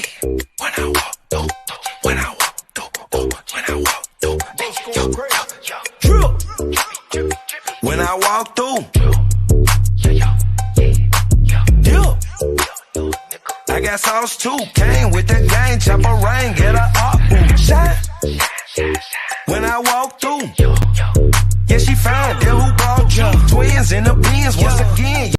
When I walk through, when I walk through, when I walk through, drip. When I walk through, dip. I got sauce too, came with the gang, chop a rain, get a up, shine. When I walk through, yeah, she fine, girl who brought you. Twins in the beans once again.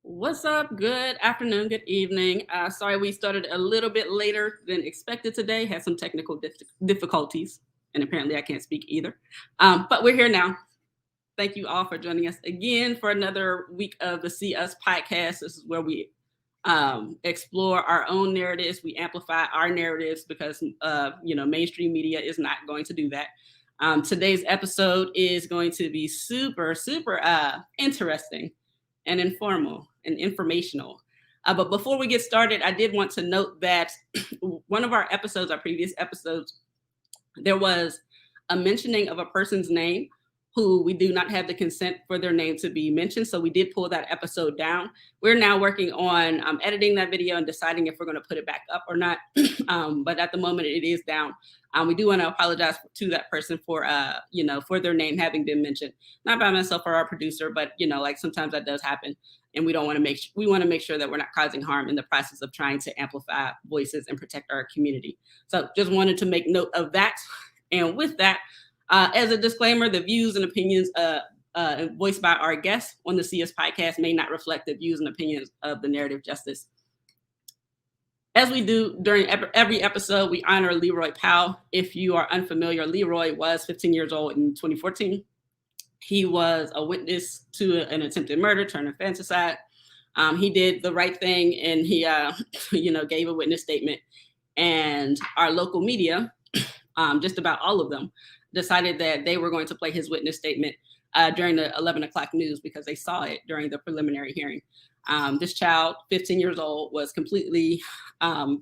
What's up? Good afternoon, good evening. Sorry we started a little bit later than expected today. Had some technical difficulties, and apparently I can't speak either. But we're here now. Thank you all for joining us again for another week of the See Us podcast. This is where we explore our own narratives. We amplify our narratives because mainstream media is not going to do that. Today's episode is going to be super interesting and informal and informational. But before we get started, I did want to note that one of our previous episodes, there was a mentioning of a person's name who we do not have the consent for their name to be mentioned. So we did pull that episode down. We're now working on editing that video and deciding if we're going to put it back up or not. But at the moment it is down. We do want to apologize to that person for their name having been mentioned, not by myself or our producer, but sometimes that does happen. And we want to make sure that we're not causing harm in the process of trying to amplify voices and protect our community. So just wanted to make note of that. And with that, as a disclaimer, the views and opinions voiced by our guests on the CS podcast may not reflect the views and opinions of the Narrative Justice. As we do during every episode, we honor Leroy Powell. If you are unfamiliar, Leroy was 15 years old in 2014. He was a witness to an attempted murder turned infanticide. He did the right thing, and he, gave a witness statement. And our local media, just about all of them, decided that they were going to play his witness statement during the 11 o'clock news because they saw it during the preliminary hearing. This child, 15 years old, was completely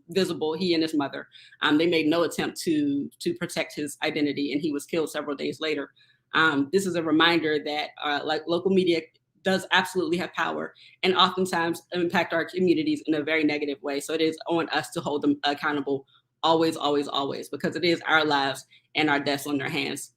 visible, he and his mother. They made no attempt to protect his identity, and he was killed several days later. This is a reminder that local media does absolutely have power and oftentimes impact our communities in a very negative way. So it is on us to hold them accountable always, because it is our lives and our deaths on their hands.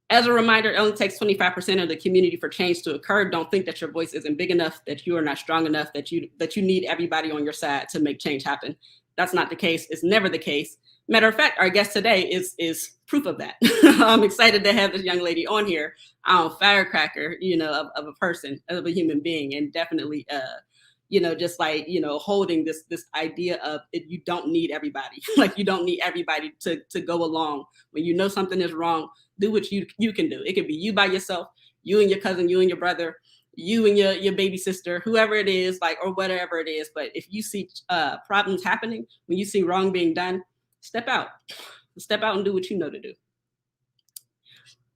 As a reminder, it only takes 25% of the community for change to occur. Don't think that your voice isn't big enough, that you are not strong enough, that you need everybody on your side to make change happen. That's not the case. It's never the case. Matter of fact, our guest today is proof of that. I'm excited to have this young lady on here, firecracker, of a person, of a human being, and definitely, holding this idea of you don't need everybody. You don't need everybody to go along. When you know something is wrong, do what you can do. It could be you by yourself, you and your cousin, you and your brother, you and your baby sister, whoever it is, or whatever it is. But if you see problems happening, when you see wrong being done, step out and do what you know to do.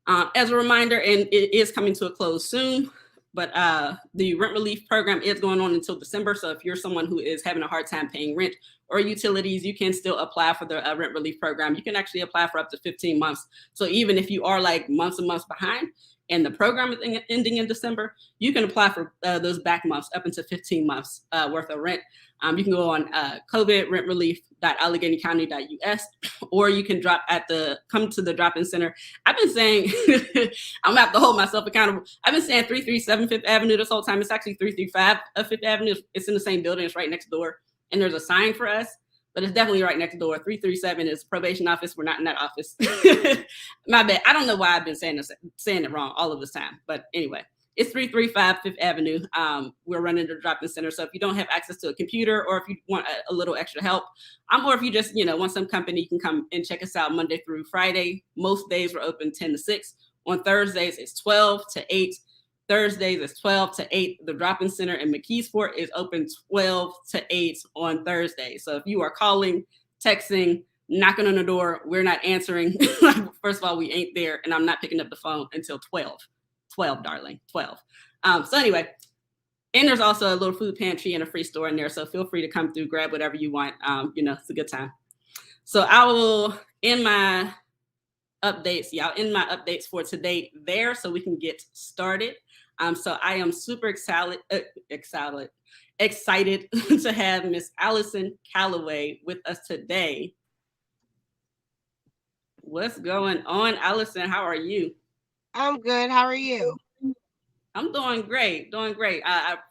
As a reminder, and it is coming to a close soon, but the rent relief program is going on until December. So if you're someone who is having a hard time paying rent, or utilities, you can still apply for the rent relief program. You can actually apply for up to 15 months. So even if you are like months and months behind and the program is ending in December, you can apply for those back months up into 15 months worth of rent. You can go on covidrentrelief.alleghenycounty.us, or you can come to the drop-in center. I've been saying, I'm gonna have to hold myself accountable. I've been saying 337 Fifth Avenue this whole time. It's actually 335 Fifth Avenue. It's in the same building. It's right next door. And there's a sign for us, but it's definitely right next door. 337 is probation office. We're not in that office. My bad. I don't know why I've been saying it wrong all of this time. But anyway, it's 335 Fifth Avenue. We're running the drop-in center. So if you don't have access to a computer, or if you want a little extra help, or if you just want some company, you can come and check us out Monday through Friday. Most days we're open 10 to 6. On Thursdays, it's 12 to 8. Thursdays is 12 to 8. The drop-in center in McKeesport is open 12 to 8 on Thursdays. So if you are calling, texting, knocking on the door, we're not answering. First of all, we ain't there, and I'm not picking up the phone until 12. 12, darling, 12. So anyway, and there's also a little food pantry and a free store in there. So feel free to come through, grab whatever you want. It's a good time. So I will end my updates. I'll end my updates for today there so we can get started. So I am super excited to have Miss Allison Calloway with us today. What's going on, Allison? How are you? I'm good. How are you? I'm doing great.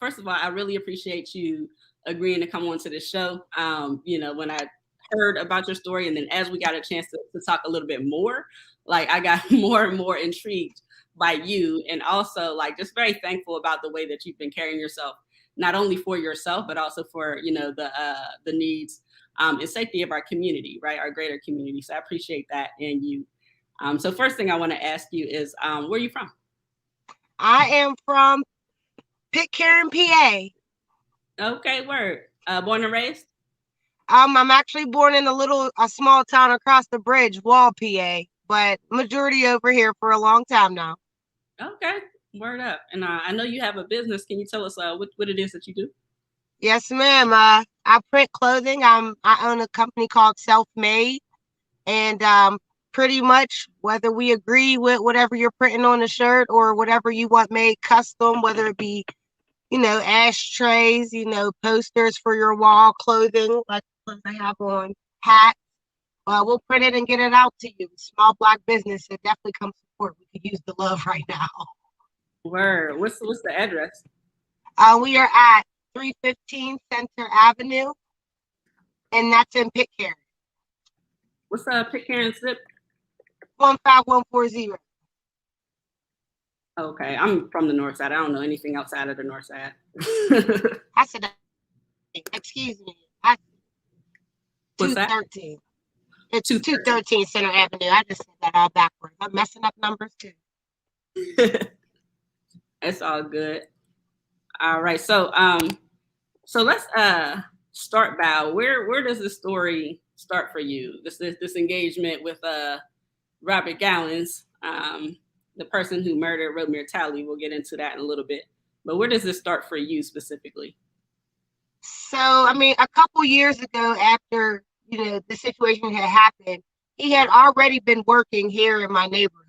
First of all, I really appreciate you agreeing to come on to the show. When I heard about your story, and then as we got a chance to talk a little bit more, like I got more and more intrigued by you, and also like just very thankful about the way that you've been carrying yourself, not only for yourself, but also for the needs and safety of our community, right? Our greater community. So I appreciate that in you. So first thing I want to ask you is, where are you from? I am from Pitcairn, PA. Okay, word. Born and raised? I'm actually born in a small town across the bridge, Wall, PA, but majority over here for a long time now. Okay, word up. And I know you have a business. Can you tell us what it is that you do? Yes, ma'am. I print clothing. I own a company called Self Made, and pretty much whether we agree with whatever you're printing on the shirt or whatever you want made custom, whether it be, ashtrays, posters for your wall, clothing, like I have on, hats, we'll print it and get it out to you. Small Black business, it definitely comes support. We could use the love right now. Word. What's the address? We are at 315 Center Avenue, and that's in Pitcairn. What's Pitcairn zip? 15140. Okay, I'm from the north side. I don't know anything outside of the north side. I said, excuse me. 213. It's 213 Center Avenue. I just said that all backwards. I'm messing up numbers too. It's all good. All right, so let's start by where does this story start for you? This engagement with Robert Gowans, the person who murdered Romir Talley. We'll get into that in a little bit. But where does this start for you specifically? So, a couple years ago, after the situation had happened, he had already been working here in my neighborhood.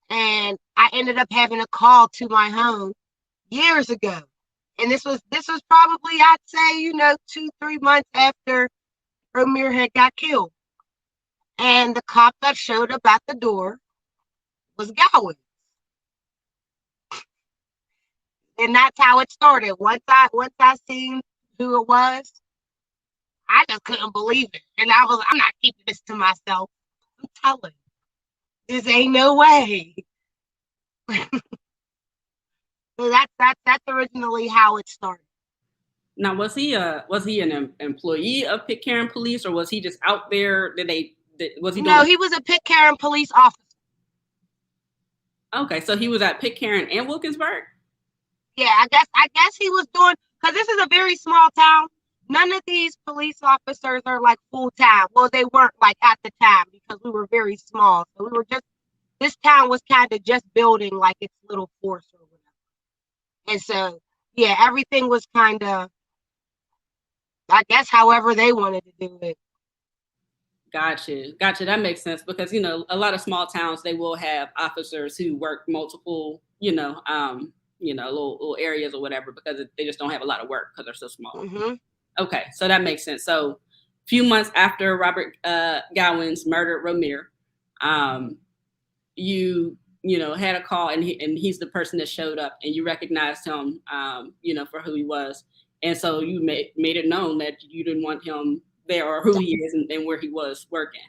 And I ended up having a call to my home years ago. And this was probably, I'd say, 2-3 months after Romir had got killed. And the cop that showed up at the door was Gowans. And that's how it started. Once I seen who it was, I just couldn't believe it. And I'm not keeping this to myself. I'm telling. This ain't no way. So that's originally how it started. Now, was he an employee of Pitcairn Police, or was he just out there? No, he was a Pitcairn police officer. Okay, so he was at Pitcairn and Wilkinsburg? Yeah, I guess he was doing, because this is a very small town. None of these police officers are like full time. Well, they weren't like at the time because we were very small. So this town was kind of just building like its little force or whatever. And so, yeah, everything was kind of I guess however they wanted to do it. Gotcha. Gotcha. That makes sense because, you know, a lot of small towns, they will have officers who work multiple, little areas or whatever because they just don't have a lot of work because they're so small. Mm-hmm. Okay. So that makes sense. So a few months after Robert Gowans murdered Romir, you had a call and he's the person that showed up and you recognized him, for who he was. And so you made it known that you didn't want him there or who he is and where he was working.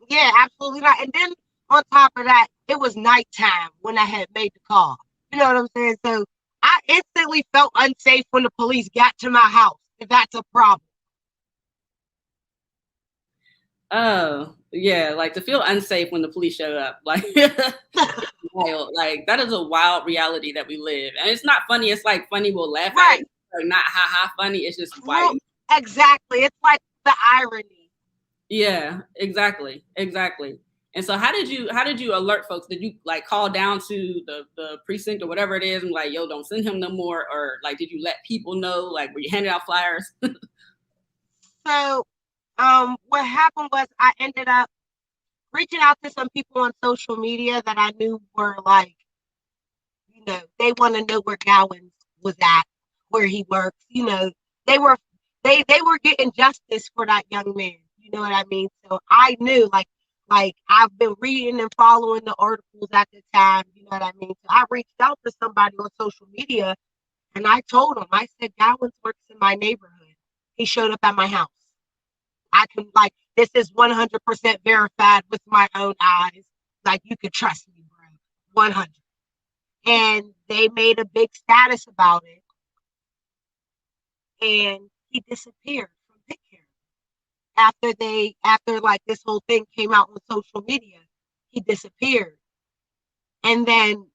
Yeah, absolutely not. And then on top of that, it was nighttime when I had made the call. You know what I'm saying? So I instantly felt unsafe when the police got to my house. If that's a problem. Oh, yeah, like to feel unsafe when the police showed up. Like wild. Like that is a wild reality that we live. And it's not funny. It's like funny, we'll laugh at it. Like not ha funny. It's just wild. Exactly. It's like the irony. Yeah, exactly. And so how did you alert folks? Did you like call down to the precinct or whatever it is and like, yo, don't send him no more? Or like did you let people know? Like were you handing out flyers? So what happened was I ended up reaching out to some people on social media that I knew were like, they want to know where Gowans was at, where he works. They were getting justice for that young man. You know what I mean? So I knew like I've been reading and following the articles at the time. You know what I mean? So I reached out to somebody on social media and I told him, I said, Gowans works in my neighborhood. He showed up at my house. I can this is 100% verified with my own eyes. Like you could trust me, bro. 100. And they made a big status about it. And he disappeared from Pitcairn. After like this whole thing came out on social media, he disappeared. And then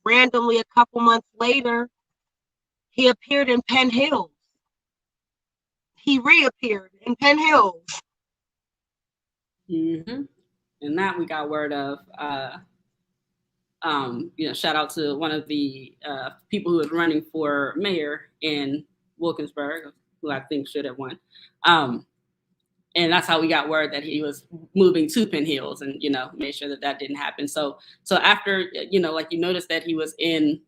randomly a couple months later, he appeared in Penn Hills. He reappeared in Penn Hills. Mm-hmm. And that we got word of. Shout out to one of the people who was running for mayor in Wilkinsburg, who I think should have won. And that's how we got word that he was moving to Penn Hills and, made sure that didn't happen. So after, like you noticed that he was in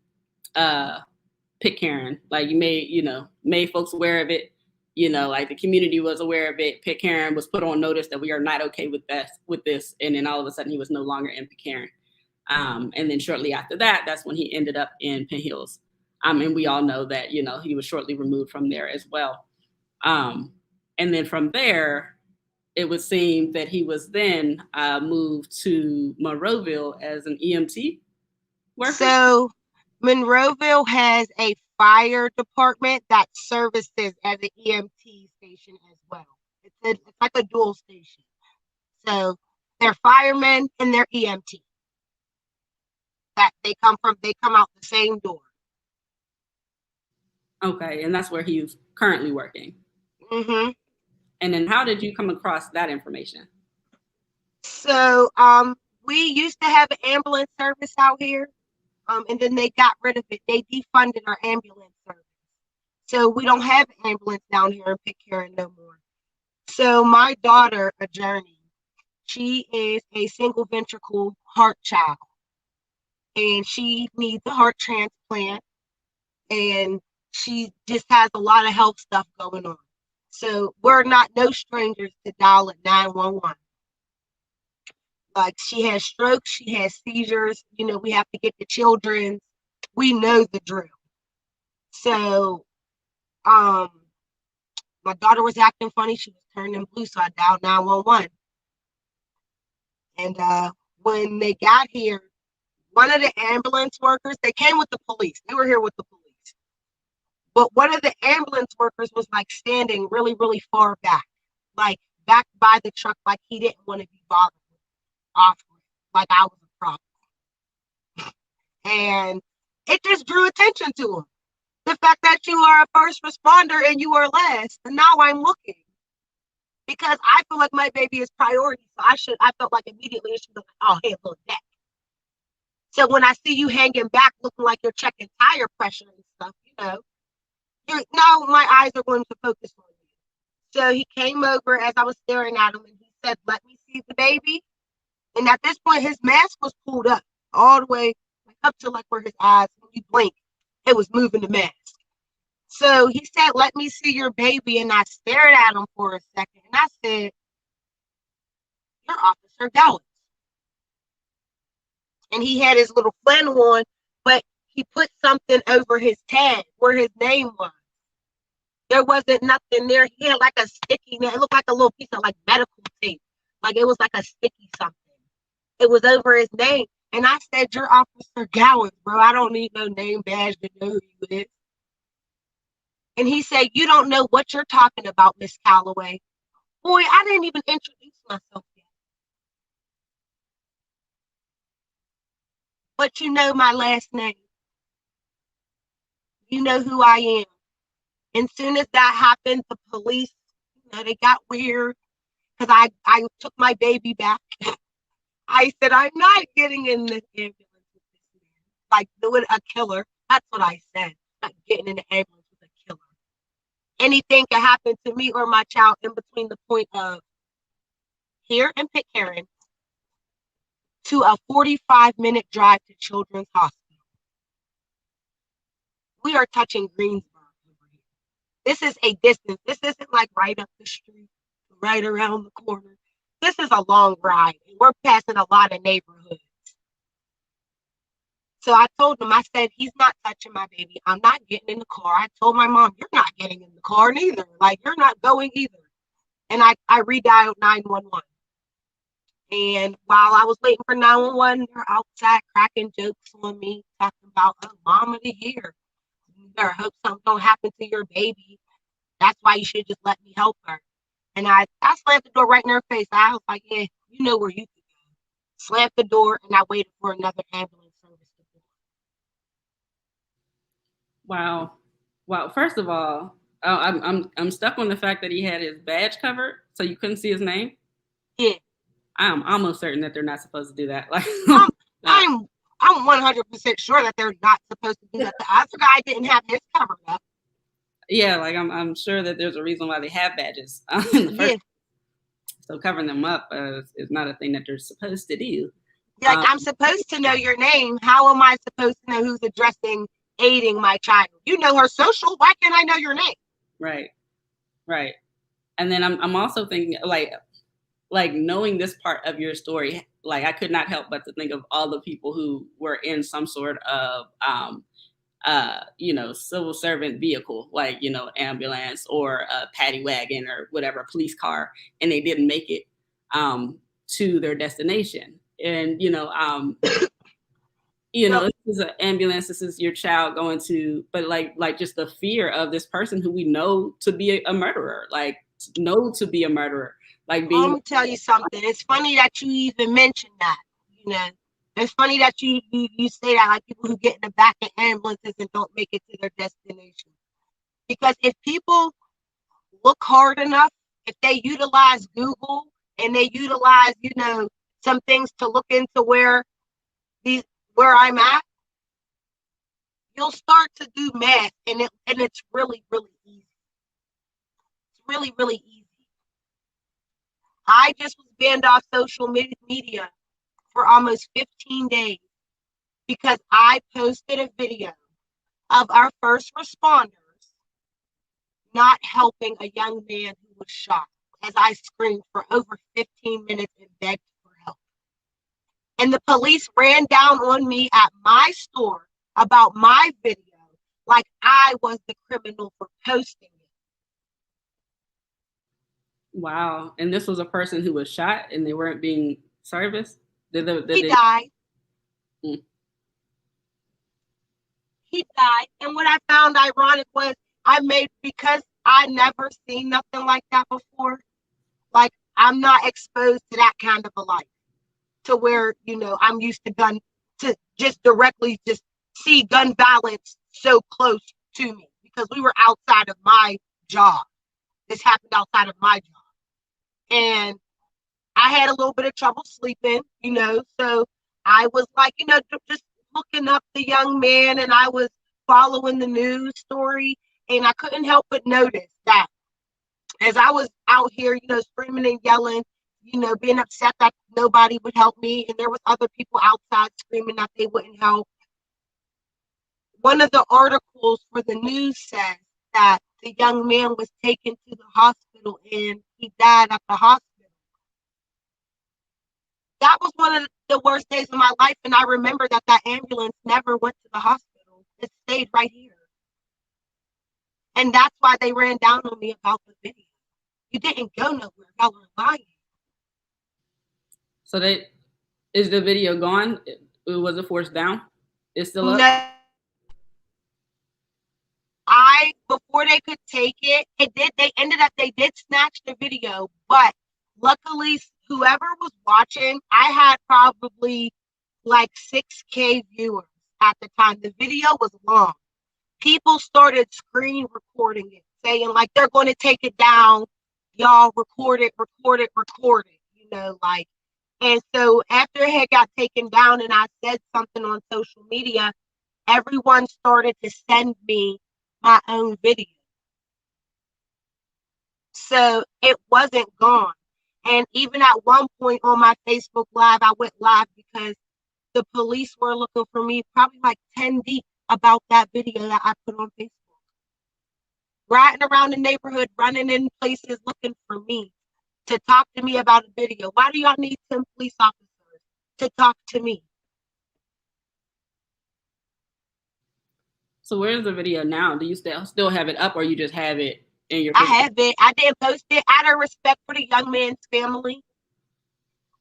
Pitcairn, like you made folks aware of it. Like the community was aware of it. Pitcairn was put on notice that we are not okay with this. And then all of a sudden he was no longer in Pitcairn. And then shortly after that, that's when he ended up in Penn Hills. And we all know that, he was shortly removed from there as well. And then from there, it would seem that he was then moved to Monroeville as an EMT worker. So Monroeville has a fire department that services as an EMT station as well. It's like a dual station. So they're firemen and they're EMT. That they come out the same door. Okay, and that's where he's currently working. Mm-hmm. And then how did you come across that information? So we used to have an ambulance service out here. And then they got rid of it. They defunded our ambulance service. So we don't have an ambulance down here in Pitcairn no more. So my daughter, a journey, she is a single ventricle heart child. And she needs a heart transplant. And she just has a lot of health stuff going on. So we're not no strangers to dial at 911. Like she has strokes, she has seizures, we have to get the children. We know the drill. So my daughter was acting funny, she was turning blue, so I dialed 911. And when they got here, one of the ambulance workers, they came with the police. They were here with the police. But one of the ambulance workers was like standing really, really far back, like back by the truck, like he didn't want to be bothered. Off like I was a problem. And it just drew attention to him. The fact that you are a first responder and you are last, and now I'm looking. Because I feel like my baby is priority. So I felt like immediately it should be like, oh, hey, look that. So when I see you hanging back looking like you're checking tire pressure and stuff, now my eyes are going to focus on you. So he came over as I was staring at him and he said, "Let me see the baby." And at this point, his mask was pulled up all the way up to like where his eyes, when you blink, it was moving the mask. So he said, "Let me see your baby." And I stared at him for a second and I said, "You're Officer Gowans." And he had his little flannel on, but he put something over his tag where his name was. There wasn't nothing there. He had like a sticky, it looked like a little piece of like medical tape. Like it was like a sticky something. It was over his name. And I said, "You're Officer Gowans, bro. I don't need no name badge to know who you is." And he said, "You don't know what you're talking about, Miss Calloway." Boy, I didn't even introduce myself yet. But you know my last name. You know who I am. And soon as that happened, the police, they got weird because I took my baby back. I said, "I'm not getting in this ambulance with this man. Like doing a killer." That's what I said. Not getting in the ambulance with a killer. Anything can happen to me or my child in between the point of here in Pitcairn to a 45-minute drive to Children's Hospital. We are touching Greensboro over here. This is a distance. This isn't like right up the street, right around the corner. This is a long ride. We're passing a lot of neighborhoods. So I told him, I said, "He's not touching my baby. I'm not getting in the car." I told my mom, "You're not getting in the car neither. Like, you're not going either." And I redialed 911. And while I was waiting for 911, they're outside cracking jokes on me, talking about, "Oh, mom of the year. You better hope something don't happen to your baby. That's why you should just let me help her." And I slammed the door right in her face. I was like, "Yeah, you know where you could go." Slammed the door and I waited for another ambulance service to pull. Wow. Wow. First of all, I'm stuck on the fact that he had his badge covered, so you couldn't see his name. Yeah. I'm almost certain that they're not supposed to do that. Like, I'm 100% sure that they're not supposed to do that. The other guy didn't have his covered up. yeah, like I'm sure that there's a reason why they have badges in the first. So covering them up is not a thing that they're supposed to do. Like, I'm supposed to know your name. How am I supposed to know who's aiding my child? You know her social. Why can't I know your name? Right. Right. And then I'm also thinking like knowing this part of your story, like I could not help but to think of all the people who were in some sort of civil servant vehicle, like, ambulance or a paddy wagon or whatever, police car, and they didn't make it to their destination. And, this is an ambulance, this is your child going to, but like just the fear of this person who we know to be a murderer, like like being. Let me tell you something. It's funny that you even mentioned that, It's funny that you say that, like people who get in the back of ambulances and don't make it to their destination. Because if people look hard enough, if they utilize Google and they utilize, some things to look into where I'm at, you'll start to do math, and it's really, really easy. It's really, really easy. I just was banned off social media for almost 15 days because I posted a video of our first responders not helping a young man who was shot, as I screamed for over 15 minutes and begged for help. And the police ran down on me at my store about my video like I was the criminal for posting it. Wow. And this was a person who was shot and they weren't being serviced? He died. He died. And what I found ironic was because I never seen nothing like that before, like I'm not exposed to that kind of a life to where, I'm used to just directly just see gun violence so close to me because we were outside of my job. This happened outside of my job. And I had a little bit of trouble sleeping, so I was like, just looking up the young man and I was following the news story and I couldn't help but notice that as I was out here, screaming and yelling, being upset that nobody would help me, and there was other people outside screaming that they wouldn't help. One of the articles for the news says that the young man was taken to the hospital and he died at the hospital. That was one of the worst days of my life, and I remember that ambulance never went to the hospital. It stayed right here. And that's why they ran down on me about the video. You didn't go nowhere. Y'all are lying. So is the video gone? Was it forced down? It's still up? No. Before they could take it, they did snatch the video, but luckily whoever was watching, I had probably like 6K viewers at the time. The video was long. People started screen recording it, saying like they're going to take it down. Y'all record it. And so after it had got taken down and I said something on social media, everyone started to send me my own video. So it wasn't gone. And even at one point on my Facebook Live, I went live because the police were looking for me, probably like 10 deep, about that video that I put on Facebook. Riding around the neighborhood, running in places looking for me to talk to me about a video. Why do y'all need 10 police officers to talk to me? So where's the video now? Do you still have it up, or you just have it in your? I have it. I didn't post it out of respect for the young man's family.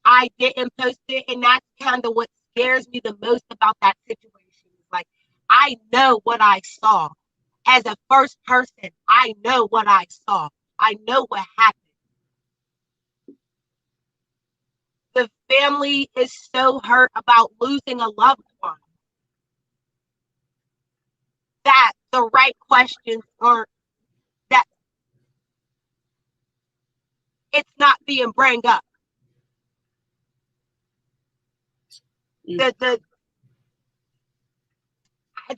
I didn't post it, and that's kind of what scares me the most about that situation. Like, I know what I saw. As a first person, I know what I saw. I know what happened. The family is so hurt about losing a loved one that the right questions aren't, that it's not being brought up.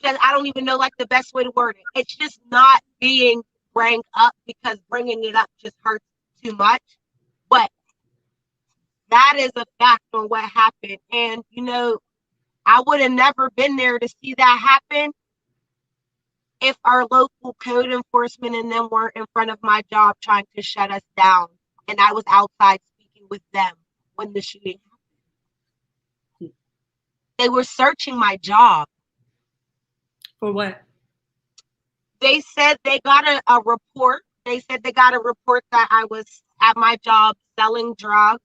I don't even know like the best way to word it. It's just not being brought up because bringing it up just hurts too much. But that is a fact on what happened. And, I would have never been there to see that happen if our local code enforcement and them weren't in front of my job trying to shut us down. And I was outside speaking with them when the shooting happened. They were searching my job. For what? They said they got a report. They said they got a report that I was at my job selling drugs,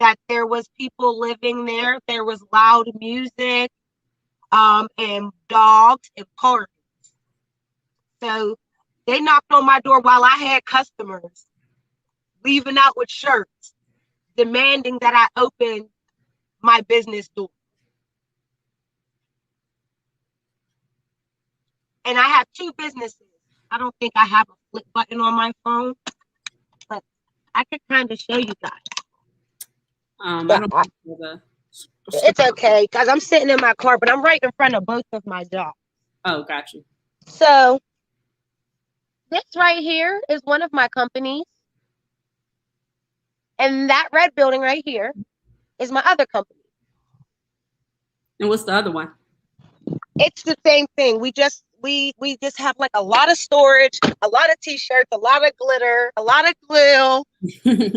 that there was people living there. There was loud music, and dogs and parties. So they knocked on my door while I had customers leaving out with shirts, demanding that I open my business door. And I have two businesses. I don't think I have a flip button on my phone, but I could kind of show you guys. I don't know It's okay, because I'm sitting in my car, but I'm right in front of both of my jobs. Oh, got you. So this right here is one of my companies. And that red building right here is my other company. And what's the other one? It's the same thing. We just have like a lot of storage, a lot of t-shirts, a lot of glitter, a lot of glue.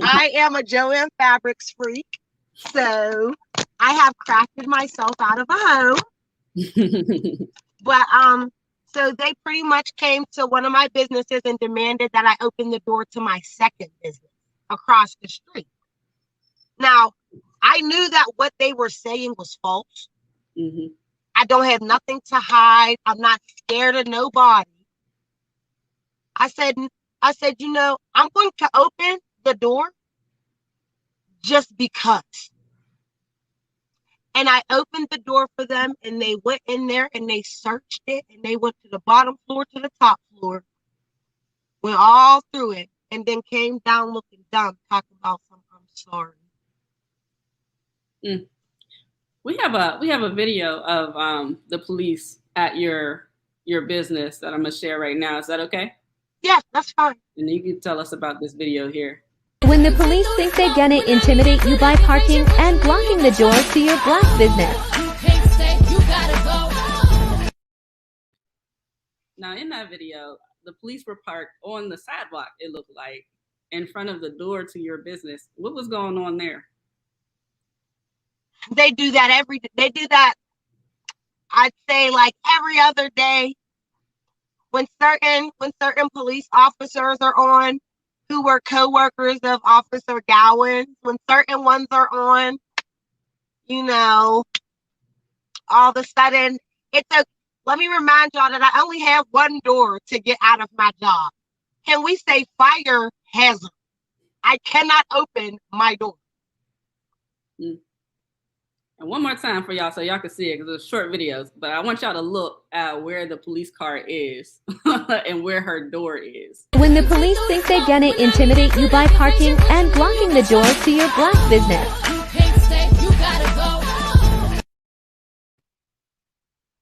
I am a Joann Fabrics freak. So I have crafted myself out of a home. But so they pretty much came to one of my businesses and demanded that I open the door to my second business across the street. Now, I knew that what they were saying was false. Mm-hmm. I don't have nothing to hide. I'm not scared of nobody. I said, I'm going to open the door just because. And I opened the door for them, and they went in there and they searched it, and they went to the bottom floor to the top floor, went all through it, and then came down looking dumb, talking about something. I'm sorry. We have a video of the police at your business that I'm gonna share right now. Is that okay? Yeah, that's fine. And you can tell us about this video here. When the police think they're gonna intimidate you by parking and blocking the door to your black business. Now, in that video, the police were parked on the sidewalk, it looked like, in front of the door to your business. What was going on there? They do that they do that, I'd say, like every other day. When certain police officers are on who were co-workers of Officer Gowans, when certain ones are on, you know, all of a sudden, let me remind y'all that I only have one door to get out of my job. Can we say fire hazard? I cannot open my door. Mm. And one more time for y'all so y'all can see it, because it's short videos, but I want y'all to look at where the police car is and where her door is. When the police think they're gonna intimidate you by parking and blocking the door to your black business.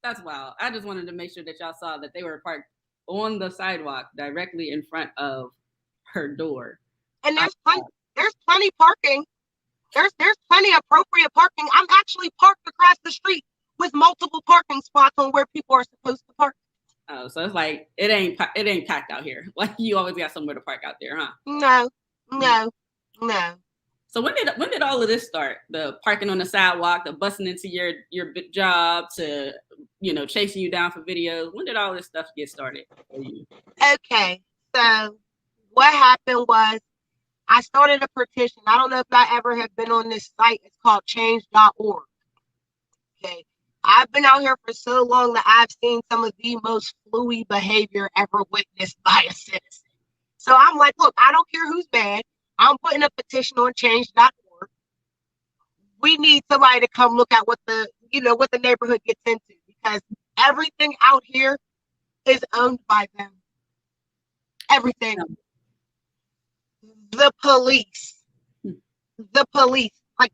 That's wild. I just wanted to make sure that y'all saw that they were parked on the sidewalk directly in front of her door. And there's plenty parking. There's plenty of appropriate parking. I'm actually parked across the street with multiple parking spots on where people are supposed to park. Oh, so it's like it ain't packed out here. Like you always got somewhere to park out there, huh? No. So when did all of this start? The parking on the sidewalk, the busting into your job, to chasing you down for videos. When did all this stuff get started for you? Okay, so what happened was I started a petition. I don't know if I ever have been on this site. It's called change.org. Okay. I've been out here for so long that I've seen some of the most fluey behavior ever witnessed by a citizen. So I'm like, look, I don't care who's bad. I'm putting a petition on change.org. We need somebody to come look at what the neighborhood gets into, because everything out here is owned by them. Everything. The police, like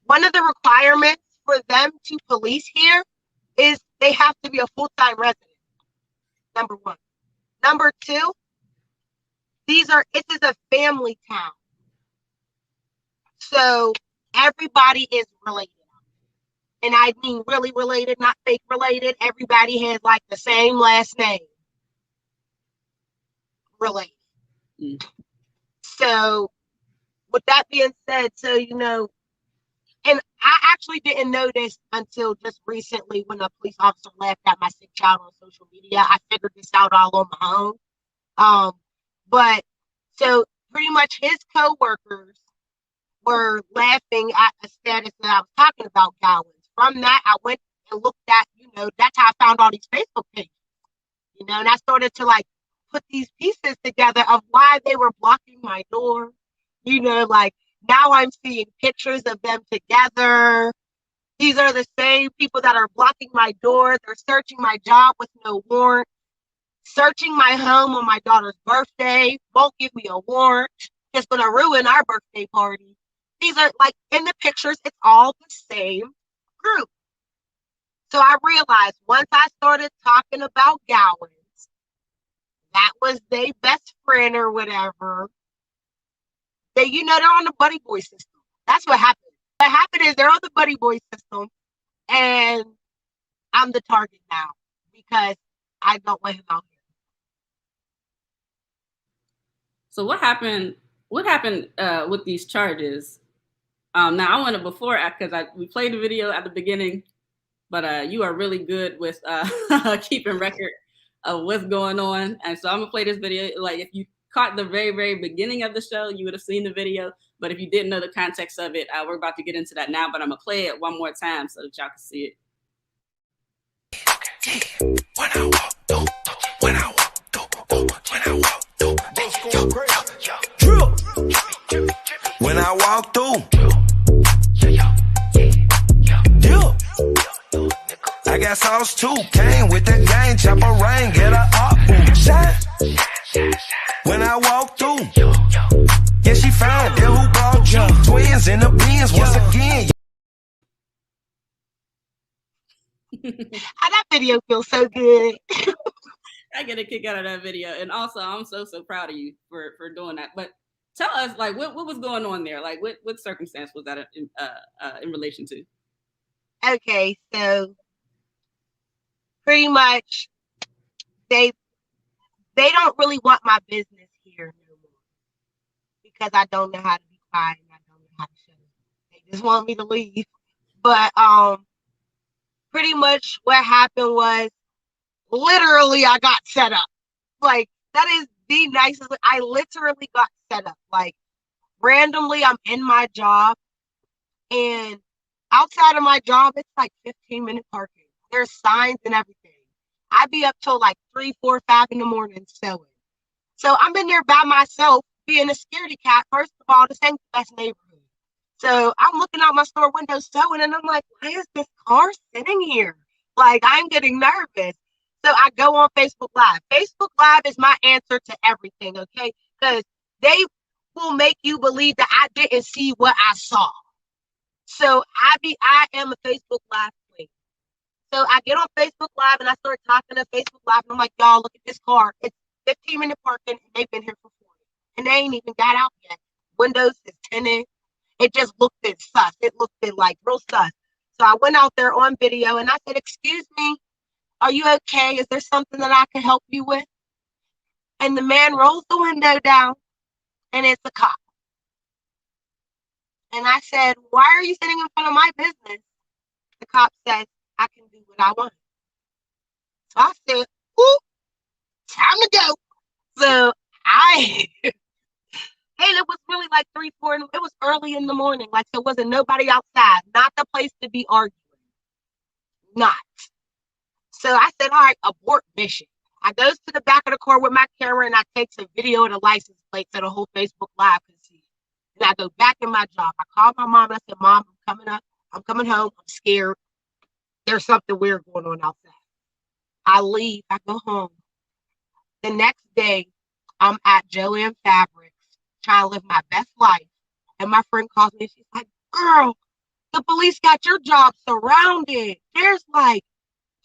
one of the requirements for them to police here is they have to be a full-time resident. Number one. Number two, this is a family town. So everybody is related. And I mean really related, not fake related. Everybody has like the same last name. Related. Mm. So with that being said, and I actually didn't know this until just recently when a police officer laughed at my sick child on social media. I figured this out all on my own. But so pretty much his co-workers were laughing at the status that I was talking about Gowans. From that, I went and looked at, that's how I found all these Facebook pages. And I started to put these pieces together of why they were blocking my door. Now I'm seeing pictures of them together. These are the same people that are blocking my door. They're searching my job with no warrant, searching my home on my daughter's birthday, won't give me a warrant, just gonna ruin our birthday party. These are in the pictures, it's all the same group. So I realized once I started talking about Gowans, that was their best friend or whatever. They're on the buddy boy system. That's what happened. What happened is they're on the buddy boy system, and I'm the target now because I don't want him out here. So what happened? What happened with these charges? Now I want to because we played the video at the beginning, but you are really good with keeping record of what's going on, and so I'm gonna play this video. If you caught the very, very beginning of the show, you would have seen the video. But if you didn't know the context of it, we're about to get into that now. But I'm gonna play it one more time so that y'all can see it. When I walk through, when I walk through, when I walk through, when I walk through, I got sauce too. Came with the gang, chopper rain, get a up, shine. When I walk through, yeah, she found it. Who brought you? Twins in the bins once again. How that video feels so good. I get a kick out of that video, and also I'm so proud of you for doing that. But tell us, like, what was going on there? Like, what circumstance was that in relation to? Okay, so pretty much they don't really want my business here no more because I don't know how to be quiet and I don't know how to shut up. They just want me to leave. But pretty much what happened was literally I got set up. Like, that is the nicest. I literally got set up. Like, randomly I'm in my job, and outside of my job it's like 15-minute parking. There's signs and everything. I be up till like 3, 4, 5 in the morning sewing. So I'm in there by myself being a scaredy cat. First of all, this ain't the best neighborhood. So I'm looking out my store window sewing, and I'm like, why is this car sitting here? Like, I'm getting nervous. So I go on Facebook Live. Facebook Live is my answer to everything, okay? Because they will make you believe that I didn't see what I saw. So I am a Facebook Live queen. So I get on Facebook Live and I start talking to Facebook Live, and I'm like, y'all, look at this car. It's 15-minute parking, and they've been here for 40. And they ain't even got out yet. Windows is tinted. It just looked at sus. It looked at like real sus. So I went out there on video and I said, excuse me, are you okay? Is there something that I can help you with? And the man rolls the window down, and it's a cop. And I said, why are you sitting in front of my business? The cop says, I can do what I want. So I said, ooh, time to go. So and it was really like 3, 4, it was early in the morning. Like, there wasn't nobody outside. Not the place to be arguing. Not. So I said, all right, abort mission. I goes to the back of the car with my camera, and I takes a video of the license plate so the whole Facebook Live can see it. And I go back in my job. I called my mom and I said, Mom, I'm coming up. I'm coming home. I'm scared. There's something weird going on outside. I leave. I go home. The next day, I'm at Joanne Fabrics trying to live my best life. And my friend calls me. She's like, girl, the police got your job surrounded. There's like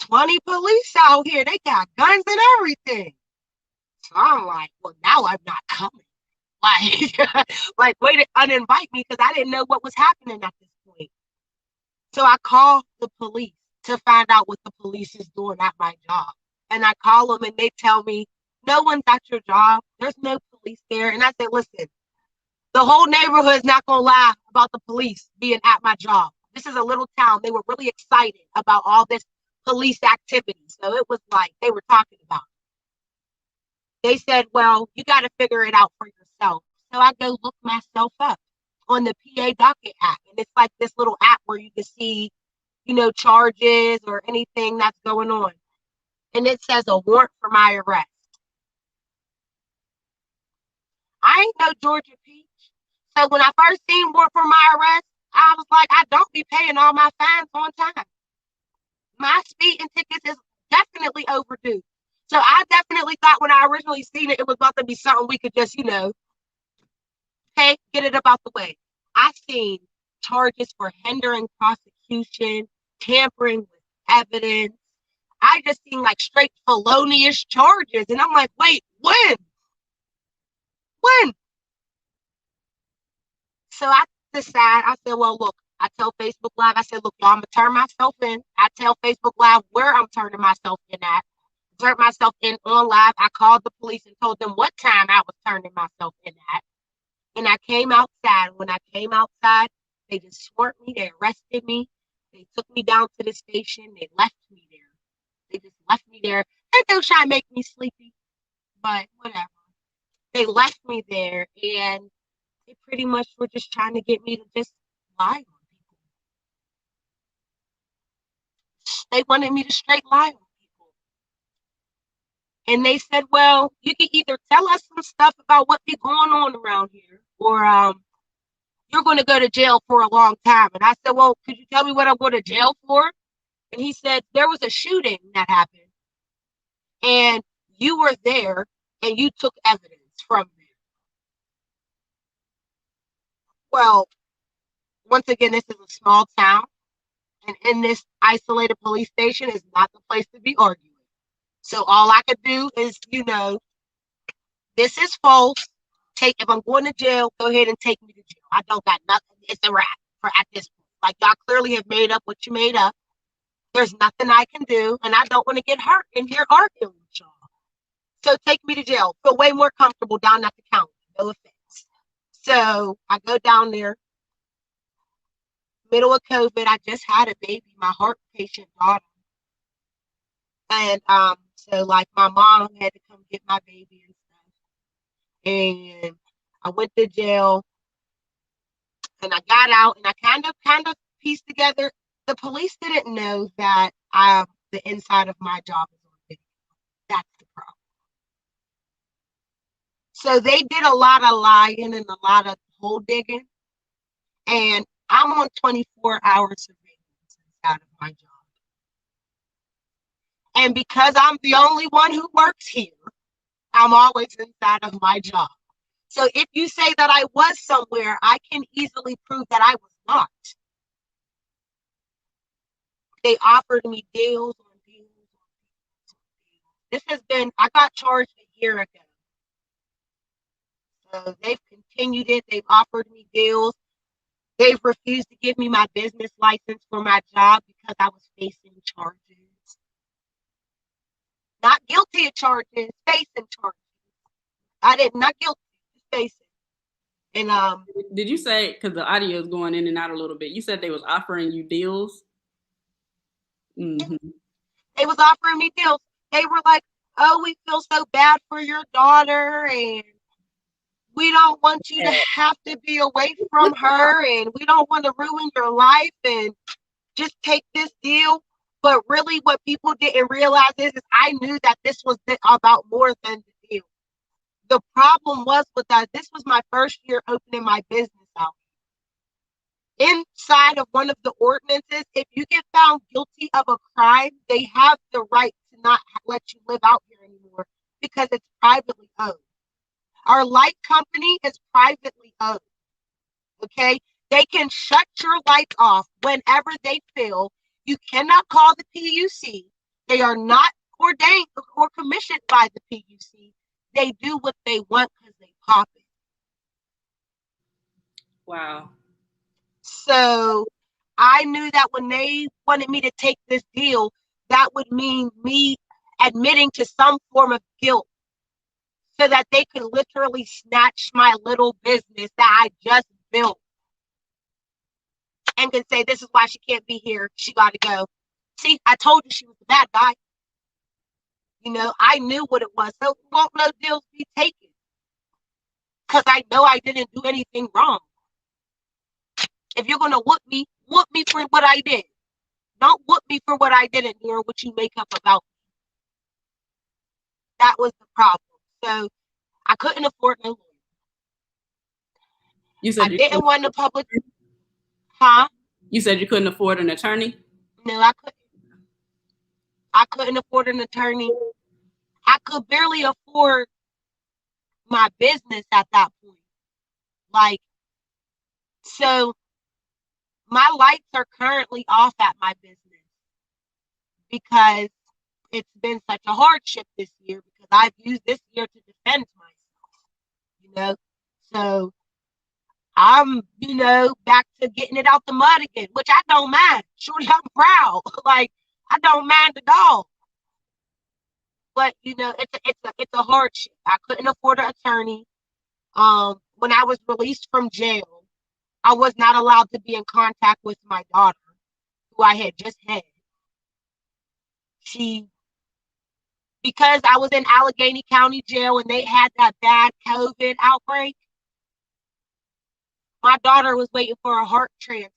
20 police out here. They got guns and everything. So I'm like, well, now I'm not coming. Like way to uninvite me because I didn't know what was happening at this point. So I call the police to find out what the police is doing at my job. And I call them and they tell me, no one's at your job. There's no police there. And I said, listen, the whole neighborhood is not going to lie about the police being at my job. This is a little town. They were really excited about all this police activity. So it was like they were talking about it. They said, well, you got to figure it out for yourself. So I go look myself up on the PA docket app. And it's like this little app where you can see, charges or anything that's going on. And it says a warrant for my arrest. I ain't no Georgia peach. So when I first seen warrant for my arrest, I was like, I don't be paying all my fines on time. My speeding tickets is definitely overdue. So I definitely thought when I originally seen it, it was about to be something we could just, hey, get it about the way. I seen charges for hindering prosecution, tampering with evidence. I just seen like straight felonious charges. And I'm like, wait, when? When? So I decide, I said, well, look, I tell Facebook Live, I said, look, y'all, I'm going to turn myself in. I tell Facebook Live where I'm turning myself in at. Turned myself in on live. I called the police and told them what time I was turning myself in at. And I came outside. When I came outside, they just swerved me. They arrested me. They took me down to the station. They left me there. They just left me there. They were trying to make me sleepy, but whatever. They left me there, and they pretty much were just trying to get me to just lie on people. They wanted me to straight lie on people. And they said, well, you can either tell us some stuff about what be going on around here, or you're going to go to jail for a long time. And I said, well, could you tell me what I'm going to jail for? And he said, there was a shooting that happened, and you were there, and you took evidence from there. Well, once again, this is a small town, and in this isolated police station is not the place to be arguing. So all I could do is, this is false. If I'm going to jail, go ahead and take me to jail. I don't got nothing. It's a wrap for at this point. Like, y'all clearly have made up what you made up. There's nothing I can do, and I don't want to get hurt in here arguing with y'all. So take me to jail. Feel way more comfortable down at the county. No offense. So I go down there. Middle of COVID, I just had a baby, my heart patient daughter. And so like my mom had to come get my baby and stuff. And I went to jail and I got out and I kind of pieced together. The police didn't know that the inside of my job is on video. That's the problem. So they did a lot of lying and a lot of hole digging. And I'm on 24-hour surveillance inside of my job. And because I'm the only one who works here, I'm always inside of my job. So if you say that I was somewhere, I can easily prove that I was not. They offered me deals on deals on deals. I got charged a year ago. So they've continued it. They've offered me deals. They've refused to give me my business license for my job because I was facing charges. Not guilty of charges, facing charges. Not guilty, facing. And did you say, because the audio is going in and out a little bit, you said they was offering you deals? Mm-hmm. They was offering me deals. They were like, oh, we feel so bad for your daughter and we don't want you to have to be away from her and we don't want to ruin your life and just take this deal. But really what people didn't realize is I knew that this was about more than the deal. The problem was with that, this was my first year opening my business out. Inside of one of the ordinances, if you get found guilty of a crime, they have the right to not let you live out here anymore because it's privately owned. Our light company is privately owned. Okay? They can shut your lights off whenever they feel. You cannot call the PUC. They are not ordained or commissioned by the PUC. They do what they want because they pop it. Wow. So I knew that when they wanted me to take this deal, that would mean me admitting to some form of guilt so that they could literally snatch my little business that I just built and can say, this is why she can't be here. She got to go. See, I told you she was the bad guy. I knew what it was. So won't no deals be taken because I know I didn't do anything wrong. If you're going to whoop me for what I did. Don't whoop me for what I didn't do or what you make up about me. That was the problem. So I couldn't afford no lawyer. You said I didn't want the public. Huh? You said you couldn't afford an attorney? No, I couldn't. I couldn't afford an attorney. I could barely afford my business at that point. So my lights are currently off at my business because it's been such a hardship this year because I've used this year to defend myself, So I'm, back to getting it out the mud again, which I don't mind. Surely I'm proud. I don't mind at all. But it's a hardship. I couldn't afford an attorney. When I was released from jail, I was not allowed to be in contact with my daughter, who I had just had. Because I was in Allegheny County Jail and they had that bad COVID outbreak, my daughter was waiting for a heart transplant.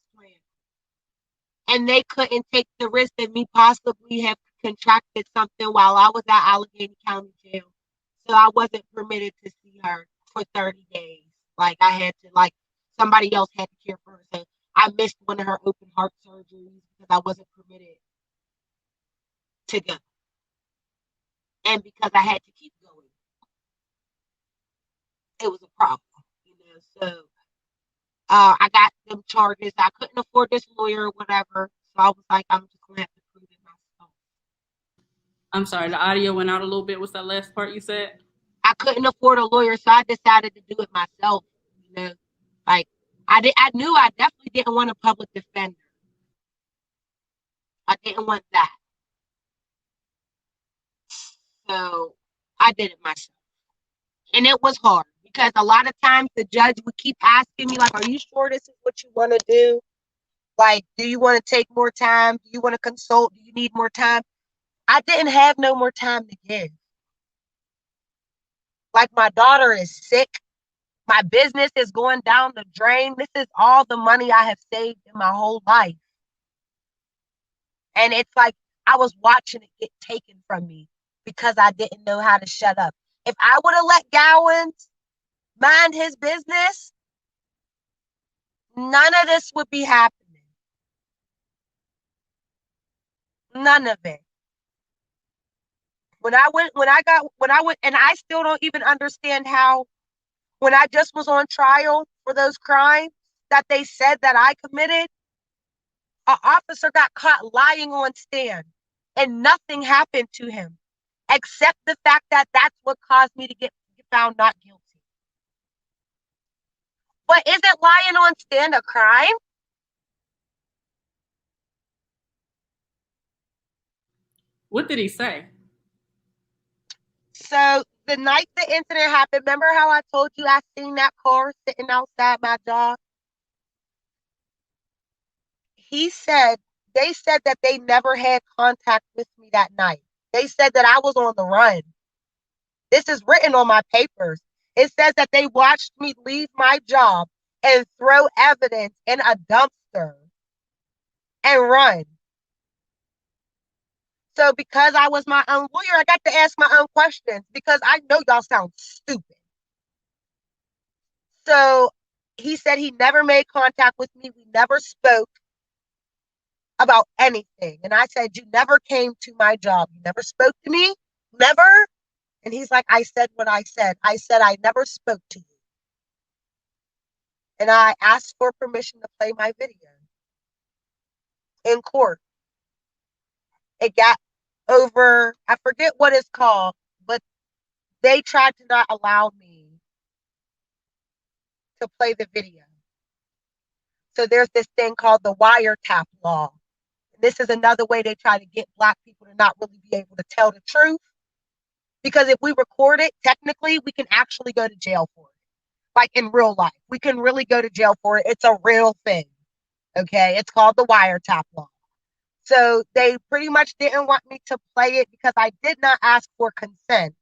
And they couldn't take the risk of me possibly have contracted something while I was at Allegheny County Jail. So I wasn't permitted to see her for 30 days. I had to, somebody else had to care for her. So I missed one of her open heart surgeries because I wasn't permitted to go. And because I had to keep going. It was a problem, So I got them charges. I couldn't afford this lawyer or whatever. So I was like, I'm just going to have to prove it myself. I'm sorry, the audio went out a little bit. What's that last part you said? I couldn't afford a lawyer, so I decided to do it myself. You know, like I knew I definitely didn't want a public defender. I didn't want that, so I did it myself, and it was hard because a lot of times the judge would keep asking me, like, "Are you sure this is what you want to do? Like, do you want to take more time? Do you want to consult? Do you need more time?" I didn't have no more time to give. Like, my daughter is sick. My business is going down the drain. This is all the money I have saved in my whole life. And it's like I was watching it get taken from me because I didn't know how to shut up. If I would have let Gowans mind his business, none of this would be happening. None of it. When I went, and I still don't even understand how, when I just was on trial for those crimes that they said that I committed, an officer got caught lying on stand and nothing happened to him except the fact that that's what caused me to get found not guilty. But isn't lying on stand a crime? What did he say? So the night the incident happened, remember how I told you I seen that car sitting outside my job? They said that they never had contact with me that night. They said that I was on the run. This is written on my papers. It says that they watched me leave my job and throw evidence in a dumpster and run. So because I was my own lawyer, I got to ask my own questions because I know y'all sound stupid. So he said he never made contact with me. We never spoke about anything. And I said, you never came to my job. You never spoke to me? Never? And he's like, I said what I said. I said, I never spoke to you. And I asked for permission to play my video in court. It got over, I forget what it's called, but they tried to not allow me to play the video. So there's this thing called the wiretap law. This is another way they try to get Black people to not really be able to tell the truth. Because if we record it, technically, we can actually go to jail for it. Like in real life, we can really go to jail for it. It's a real thing. Okay, it's called the wiretap law. So they pretty much didn't want me to play it because I did not ask for consent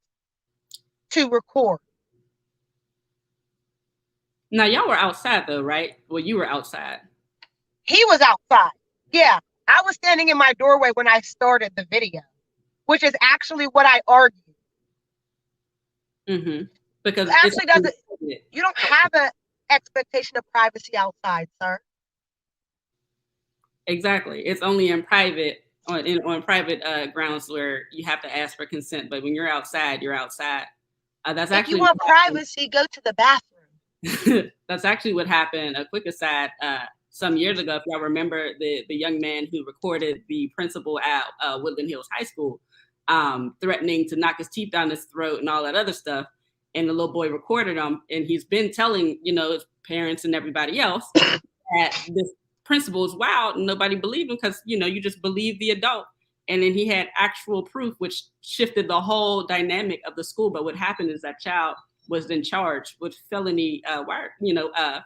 to record. Now, y'all were outside though, right? Well, you were outside. He was outside. Yeah, I was standing in my doorway when I started the video, which is actually what I argued. Mm-hmm. Because it actually doesn't. You don't have an expectation of privacy outside, sir. Exactly. It's only in private on private grounds where you have to ask for consent. But when you're outside, you're outside. That's actually. If you want privacy, go to the bathroom. That's actually what happened. A quick aside. Some years ago, if y'all remember the young man who recorded the principal at Woodland Hills High School, threatening to knock his teeth down his throat and all that other stuff. And the little boy recorded him, and he's been telling, his parents and everybody else that this principal is wild, and nobody believed him because, you just believe the adult. And then he had actual proof, which shifted the whole dynamic of the school. But what happened is that child was then charged with felony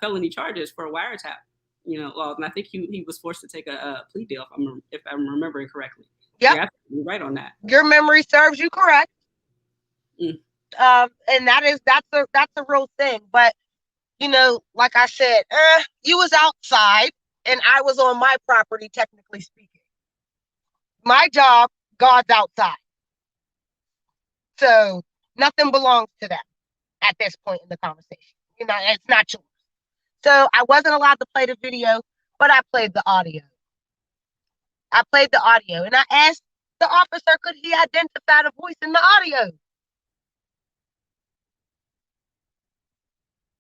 felony charges for a wiretap, laws. And I think he was forced to take a plea deal, if I'm remembering correctly. Yep. You're right on that. Your memory serves you correct. Mm. And that's a real thing. But like I said, you was outside and I was on my property, technically speaking. My job, God's outside. So nothing belongs to them at this point in the conversation. It's not yours. So I wasn't allowed to play the video, but I played the audio. And I asked the officer, could he identify the voice in the audio?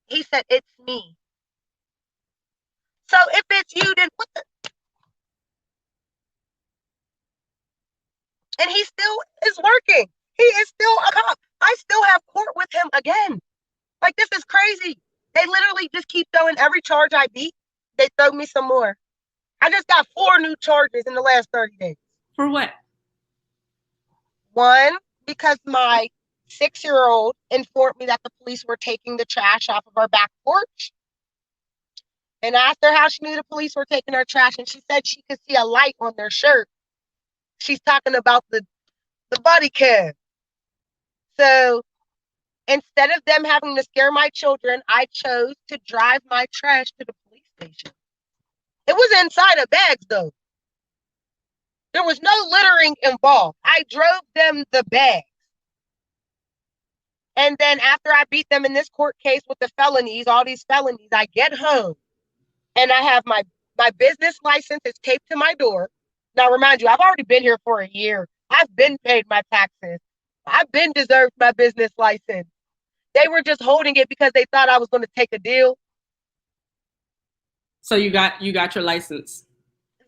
He said, it's me. So if it's you, then what the? And he still is working. He is still a cop. I still have court with him again. Like, this is crazy. They literally just keep throwing every charge I beat. They throw me some more. I just got 4 new charges in the last 30 days. For what? One, because my 6-year-old informed me that the police were taking the trash off of our back porch. And I asked her how she knew the police were taking our trash, and she said she could see a light on their shirt. She's talking about the body cam. So instead of them having to scare my children, I chose to drive my trash to the police station. It was inside of bags, though. There was no littering involved. I drove them the bags. And then after I beat them in this court case with the felonies, all these felonies, I get home and I have my business license is taped to my door. Now, remind you, I've already been here for a year. I've been paid my taxes. I've been deserved my business license. They were just holding it because they thought I was going to take a deal. So you got your license.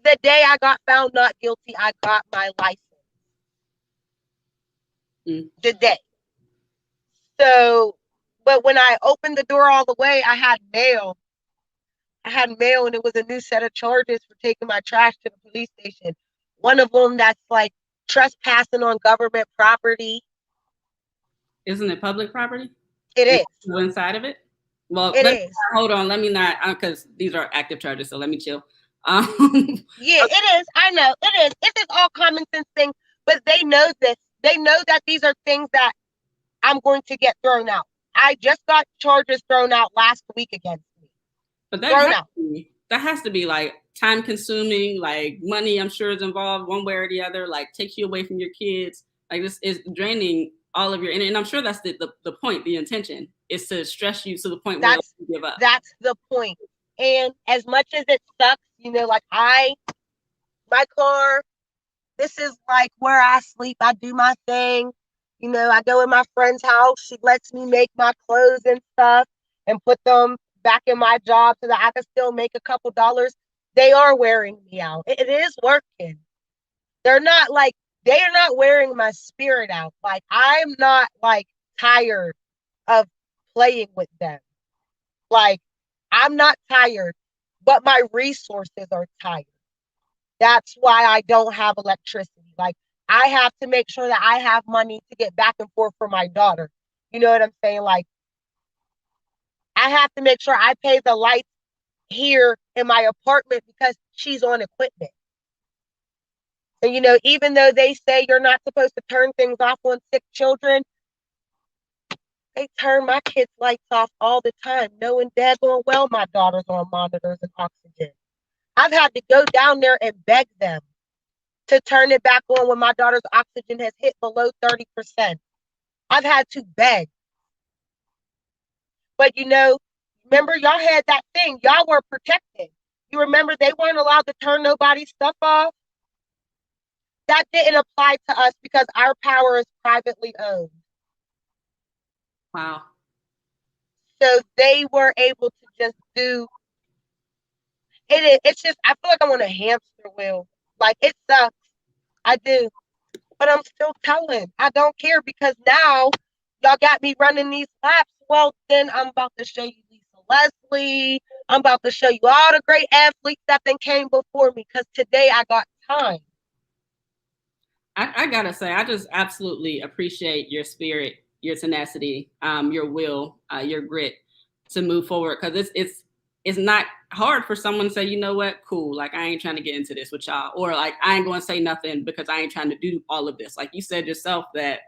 The day I got found not guilty, I got my license. The day. So, but when I opened the door all the way, I had mail. And it was a new set of charges for taking my trash to the police station. One of them that's like trespassing on government property. Isn't it public property? It is. Go inside of it? Well, hold on. Let me not, because these are active charges, so let me chill. Yeah, it is. I know. It is. It's just all common sense things, but they know this. They know that these are things that I'm going to get thrown out. I just got charges thrown out last week against me. But that has to be like time consuming, like money I'm sure is involved one way or the other, like takes you away from your kids. Like this is draining all of your, and I'm sure that's the point, the intention is to stress you to the point where you give up. That's the point. And as much as it sucks, like my car, this is like where I sleep. I do my thing. I go in my friend's house. She lets me make my clothes and stuff and put them back in my job so that I can still make a couple dollars. They are wearing me out. It is working. They're not wearing my spirit out. Like, I'm not like tired of playing with them. Like, I'm not tired, but my resources are tired. That's why I don't have electricity. Like, I have to make sure that I have money to get back and forth for my daughter. You know what I'm saying? Like, I have to make sure I pay the lights here in my apartment because she's on equipment. And, even though they say you're not supposed to turn things off on sick children, they turn my kids' lights off all the time, knowing daggone well my daughter's on monitors and oxygen. I've had to go down there and beg them to turn it back on when my daughter's oxygen has hit below 30%. I've had to beg. But, remember, y'all had that thing. Y'all were protected. You remember they weren't allowed to turn nobody's stuff off? That didn't apply to us because our power is privately owned. Wow. So they were able to just do it. It's just, I feel like I'm on a hamster wheel. Like, it sucks. I do. But I'm still telling. I don't care because now y'all got me running these laps. Well, then I'm about to show you Lisa Leslie. I'm about to show you all the great athletes that then came before me because today I got time. I gotta say, I just absolutely appreciate your spirit, your tenacity, your will, your grit to move forward. Because it's not hard for someone to say, you know what, cool, like I ain't trying to get into this with y'all, or like I ain't going to say nothing because I ain't trying to do all of this. Like you said yourself, that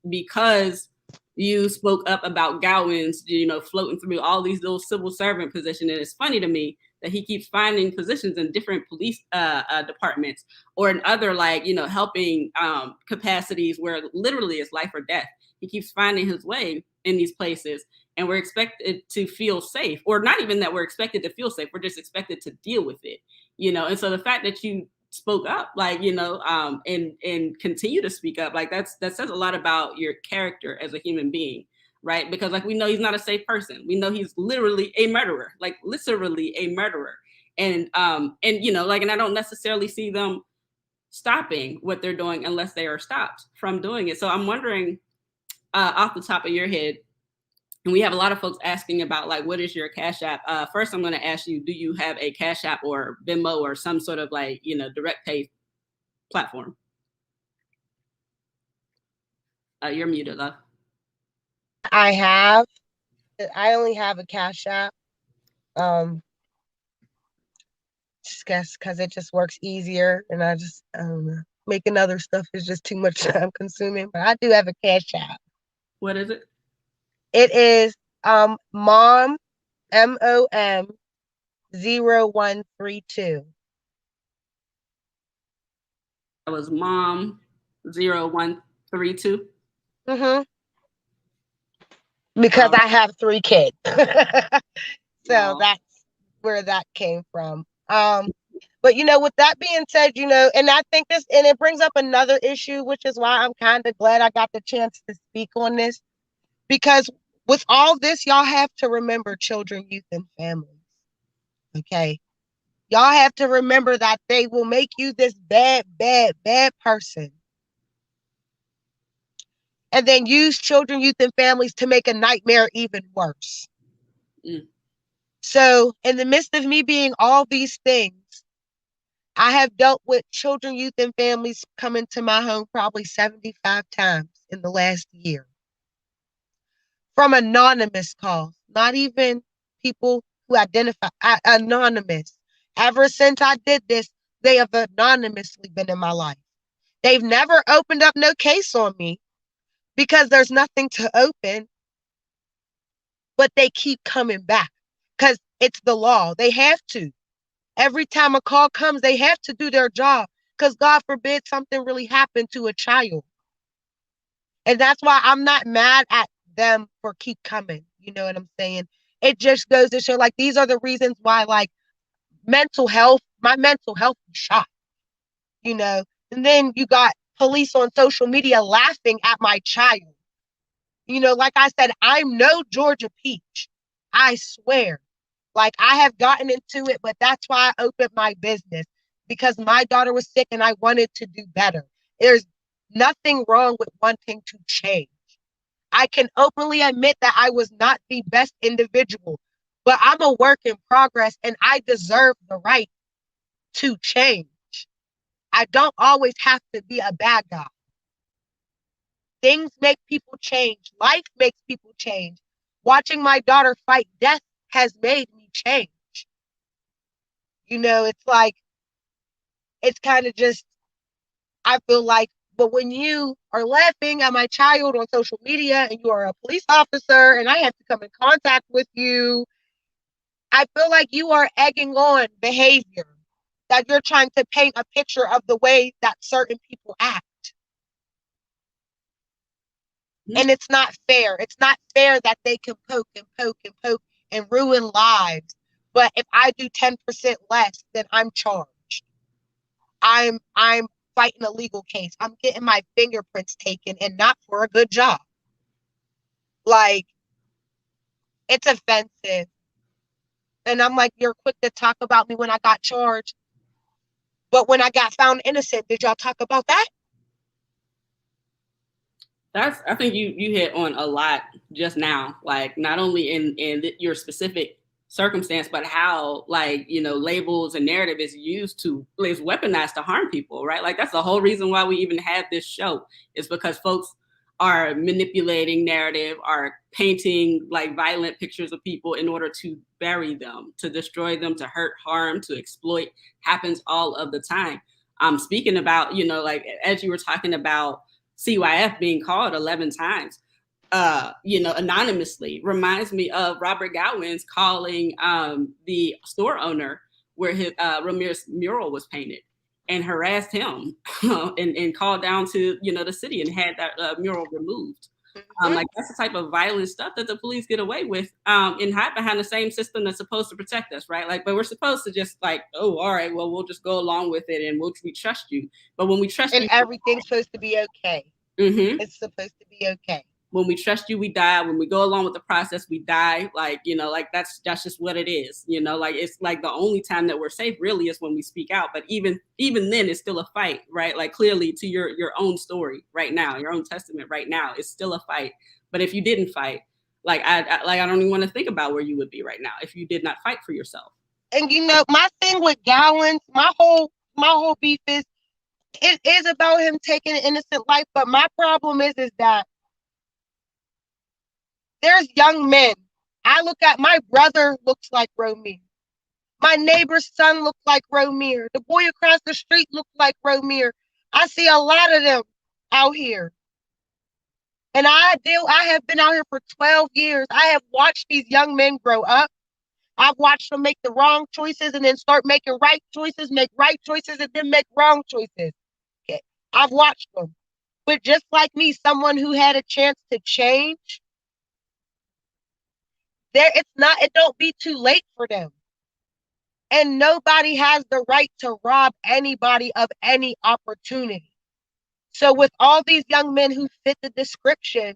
because you spoke up about Gowans, floating through all these little civil servant positions, and it's funny to me that he keeps finding positions in different police departments or in other helping capacities where literally it's life or death. He keeps finding his way in these places, and we're expected to feel safe, or not even that we're expected to feel safe. We're just expected to deal with it, And so the fact that you spoke up, and continue to speak up, that says a lot about your character as a human being, right? Because we know he's not a safe person. We know he's literally a murderer, and I don't necessarily see them stopping what they're doing unless they are stopped from doing it. So I'm wondering, off the top of your head, and we have a lot of folks asking about like, what is your Cash App? First, I'm going to ask you, do you have a Cash App or Venmo or some sort of like, direct pay platform? You're muted, love. I only have a Cash App. Just guess because it just works easier, and I don't know. Making other stuff is just too much time consuming. But I do have a Cash App. What is it? It is mom MOM 0132. That was mom 0132. Mm-hmm. Because I have 3 kids. So that's where that came from. But with that being said, and I think and it brings up another issue, which is why I'm kind of glad I got the chance to speak on this. Because with all this, y'all have to remember children, youth, and families. Okay. Y'all have to remember that they will make you this bad, bad, bad person. And then use children, youth, and families to make a nightmare even worse. Mm. So in the midst of me being all these things, I have dealt with children, youth, and families coming to my home probably 75 times in the last year. From anonymous calls, not even people who identify, anonymous. Ever since I did this, they have anonymously been in my life. They've never opened up no case on me because there's nothing to open, but they keep coming back because it's the law. They have to. Every time a call comes, they have to do their job because God forbid something really happened to a child. And that's why I'm not mad at them for keep coming. You know what I'm saying? It just goes to show like these are the reasons why like my mental health is shot. And then you got police on social media laughing at my child. Like I said, I'm no Georgia Peach. I swear. Like I have gotten into it, but that's why I opened my business because my daughter was sick and I wanted to do better. There's nothing wrong with wanting to change. I can openly admit that I was not the best individual, but I'm a work in progress and I deserve the right to change. I don't always have to be a bad guy. Things make people change. Life makes people change. Watching my daughter fight death has made me change. It's like, it's kind of just, I feel like, but when you are laughing at my child on social media and you are a police officer and I have to come in contact with you, I feel like you are egging on behavior, that you're trying to paint a picture of the way that certain people act. And it's not fair. It's not fair that they can poke and poke and poke and ruin lives. But if I do 10% less, then I'm charged. I'm fighting a legal case. I'm getting my fingerprints taken and not for a good job. Like, it's offensive. And I'm like, you're quick to talk about me when I got charged. But when I got found innocent, did y'all talk about that? I think you hit on a lot just now, like not only in your specific circumstance, but how like, labels and narrative is weaponized to harm people, right? Like that's the whole reason why we even have this show is because folks are manipulating narrative, are painting like violent pictures of people in order to bury them, to destroy them, to hurt, harm, to exploit. Happens all of the time. Speaking about, like as you were talking about CYF being called 11 times, anonymously reminds me of Robert Gowans calling the store owner where his Ramirez mural was painted and harassed him and called down to, the city and had that mural removed. Like that's the type of violent stuff that the police get away with and hide behind the same system that's supposed to protect us, right? Like, but we're supposed to just like, oh, all right, well, we'll just go along with it and we trust you. But when we trust and you, everything's supposed to be okay. mm-hmm. It's supposed to be okay. when we trust you, we die. When we go along with the process, we die. Like, like that's just what it is. Like it's like the only time that we're safe really is when we speak out. But even then, it's still a fight, right? Like clearly to your own story right now, your own testament right now, it's still a fight. But if you didn't fight, like I don't even want to think about where you would be right now if you did not fight for yourself. And my thing with Gowans, my whole beef is it is about him taking an innocent life. But my problem is that there's young men. I look at my brother looks like Romir. My neighbor's son looks like Romir. The boy across the street looks like Romir. I see a lot of them out here. And I have been out here for 12 years. I have watched these young men grow up. I've watched them make the wrong choices and then start making right choices, make right choices, and then make wrong choices. Okay. I've watched them. But just like me, someone who had a chance to change, it don't be too late for them. And nobody has the right to rob anybody of any opportunity. So with all these young men who fit the description,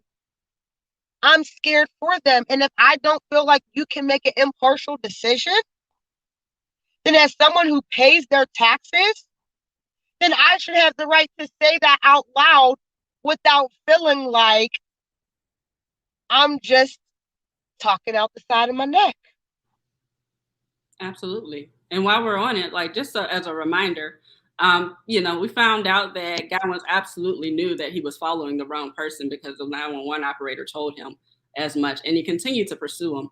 I'm scared for them. And if I don't feel like you can make an impartial decision, then as someone who pays their taxes, then I should have the right to say that out loud without feeling like I'm just talking out the side of my neck. Absolutely. And while we're on it, like just as a reminder, we found out that Gowans absolutely knew that he was following the wrong person because the 911 operator told him as much, and he continued to pursue him.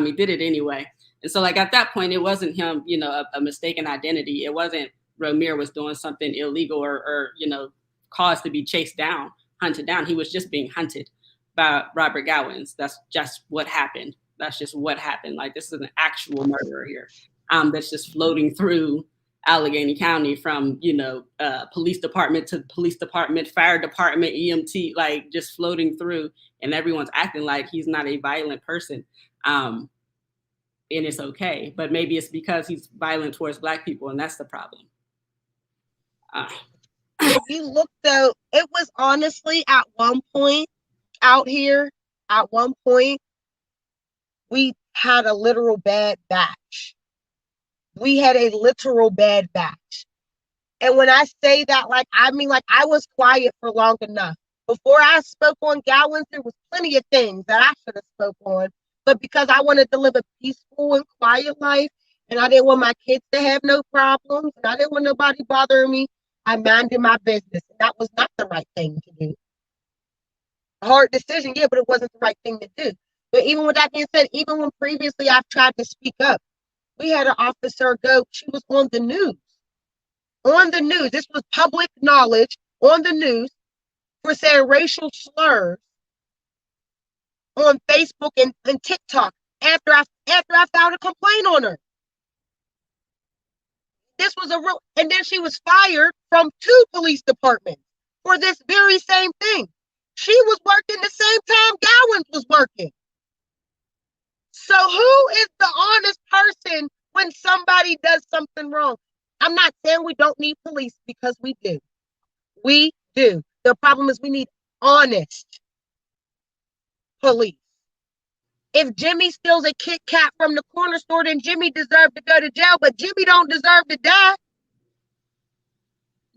He did it anyway. And so like at that point, it wasn't him, a mistaken identity. It wasn't Romir was doing something illegal or caused to be hunted down. He was just being hunted by Robert Gowans. That's just what happened. That's just what happened. Like this is an actual murderer here that's just floating through Allegheny County from, police department to police department, fire department, EMT, like just floating through, and everyone's acting like he's not a violent person. And it's okay, but maybe it's because he's violent towards Black people, and that's the problem. If you look though, it was honestly at one point out here, we had a literal bad batch. We had a literal bad batch. And when I say that, I was quiet for long enough. Before I spoke on Gowans, there was plenty of things that I should have spoke on. But because I wanted to live a peaceful and quiet life, and I didn't want my kids to have no problems, and I didn't want nobody bothering me, I minded my business. And that was not the right thing to do. A hard decision, yeah, but it wasn't the right thing to do. But even with that being said, even when previously I've tried to speak up, we had an officer go, she was on the news. On the news. This was public knowledge on the news for saying racial slurs on Facebook and TikTok after I filed a complaint on her. This was and then she was fired from 2 police departments for this very same thing. She was working the same time Gowans was working. So who is the honest person when somebody does something wrong? I'm not saying we don't need police, because we do. We do. The problem is we need honest police. If Jimmy steals a Kit Kat from the corner store, then Jimmy deserves to go to jail, but Jimmy don't deserve to die.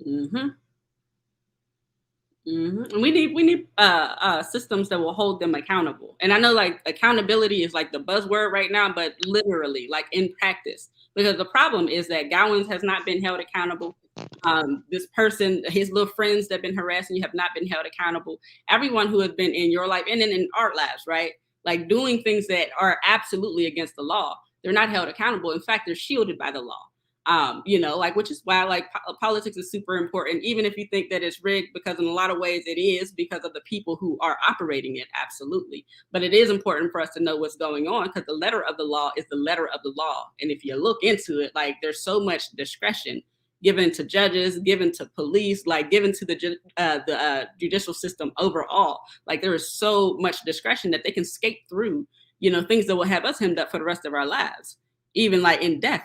Mm-hmm. Mm-hmm. We need systems that will hold them accountable. And I know like accountability is like the buzzword right now, but literally like in practice, because the problem is that Gowans has not been held accountable. This person, his little friends that have been harassing you have not been held accountable. Everyone who has been in your life and in our lives, right? Like doing things that are absolutely against the law, they're not held accountable. In fact, they're shielded by the law. Which is why politics is super important, even if you think that it's rigged, because in a lot of ways it is because of the people who are operating it. Absolutely. But it is important for us to know what's going on, because the letter of the law is the letter of the law. And if you look into it, like there's so much discretion given to judges, given to police, like given to the judicial system overall. Like there is so much discretion that they can skate through, things that will have us hemmed up for the rest of our lives, even like in death,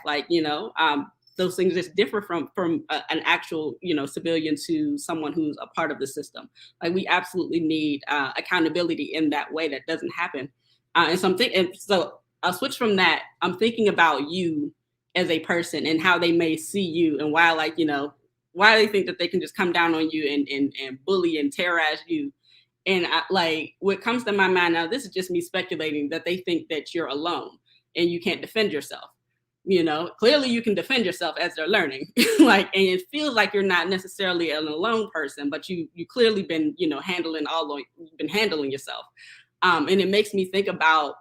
those things just differ from an actual, you know, civilian to someone who's a part of the system. Like we absolutely need accountability in that way that doesn't happen. And so I'm thinking, so I'll switch from that. I'm thinking about you as a person and how they may see you and why, like, you know, why they think that they can just come down on you and bully and terrorize you. And like what comes to my mind now, this is just me speculating, that they think that you're alone and you can't defend yourself. You know, clearly you can defend yourself as they're learning. Like, and it feels like you're not necessarily an alone person, but you clearly been, you know, you've been handling yourself. And it makes me think about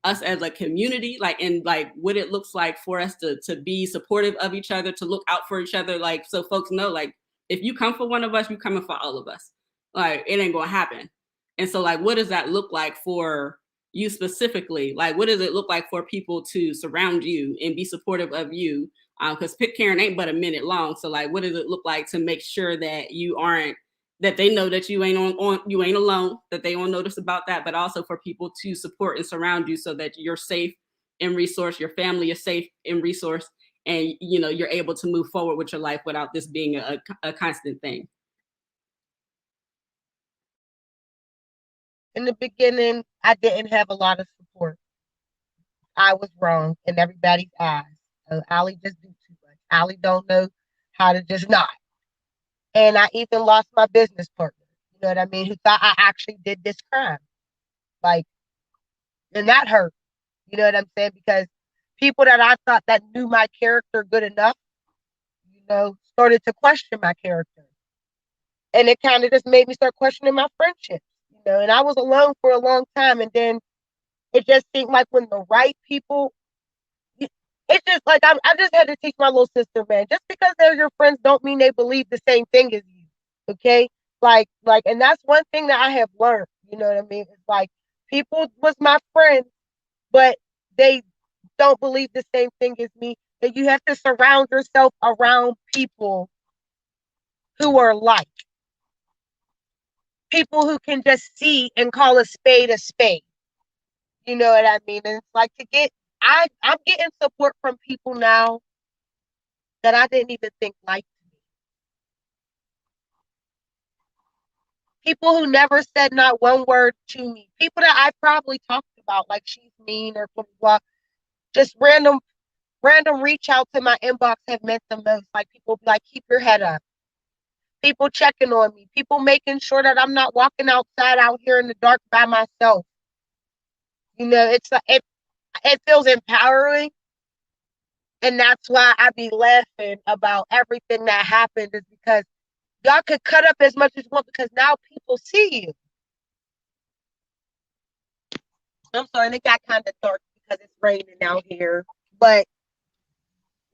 us as a community, like, and like what it looks like for us to be supportive of each other, to look out for each other. Like, so folks know, like, if you come for one of us, you coming for all of us. Like, it ain't gonna happen. And so, like, what does that look like for you specifically? Like, what does it look like for people to surround you and be supportive of you? Because Pitcairn ain't but a minute long. So, like, what does it look like to make sure that you aren't, that they know that you ain't you ain't alone, that they on notice about that, but also for people to support and surround you so that you're safe and resource, your family is safe and resource, and you know, you're able to move forward with your life without this being a constant thing. In the beginning, I didn't have a lot of support. I was wrong in everybody's eyes. Allie just do too much. Allie don't know how to just not. And I even lost my business partner. You know what I mean? Who thought I actually did this crime. Like, and that hurt. You know what I'm saying? Because people that I thought that knew my character good enough, you know, started to question my character. And it kind of just made me start questioning my friendships. You know, and I was alone for a long time. And then it just seemed like when the right people, it's just like I just had to teach my little sister, man, just because they're your friends don't mean they believe the same thing as you. Okay? Like, and that's one thing that I have learned. You know what I mean? It's like people was my friend, but they don't believe the same thing as me. That you have to surround yourself around people who are like. People who can just see and call a spade a spade. You know what I mean? And it's like I'm getting support from people now that I didn't even think liked me. People who never said not one word to me. People that I probably talked about, like she's mean or blah, blah, blah. Just random reach out to my inbox have meant the most. Like people be like, keep your head up. People checking on me. People making sure that I'm not walking outside out here in the dark by myself. You know, it feels empowering. And that's why I be laughing about everything that happened, is because y'all could cut up as much as you want because now people see you. I'm sorry, it got kind of dark because it's raining out here. But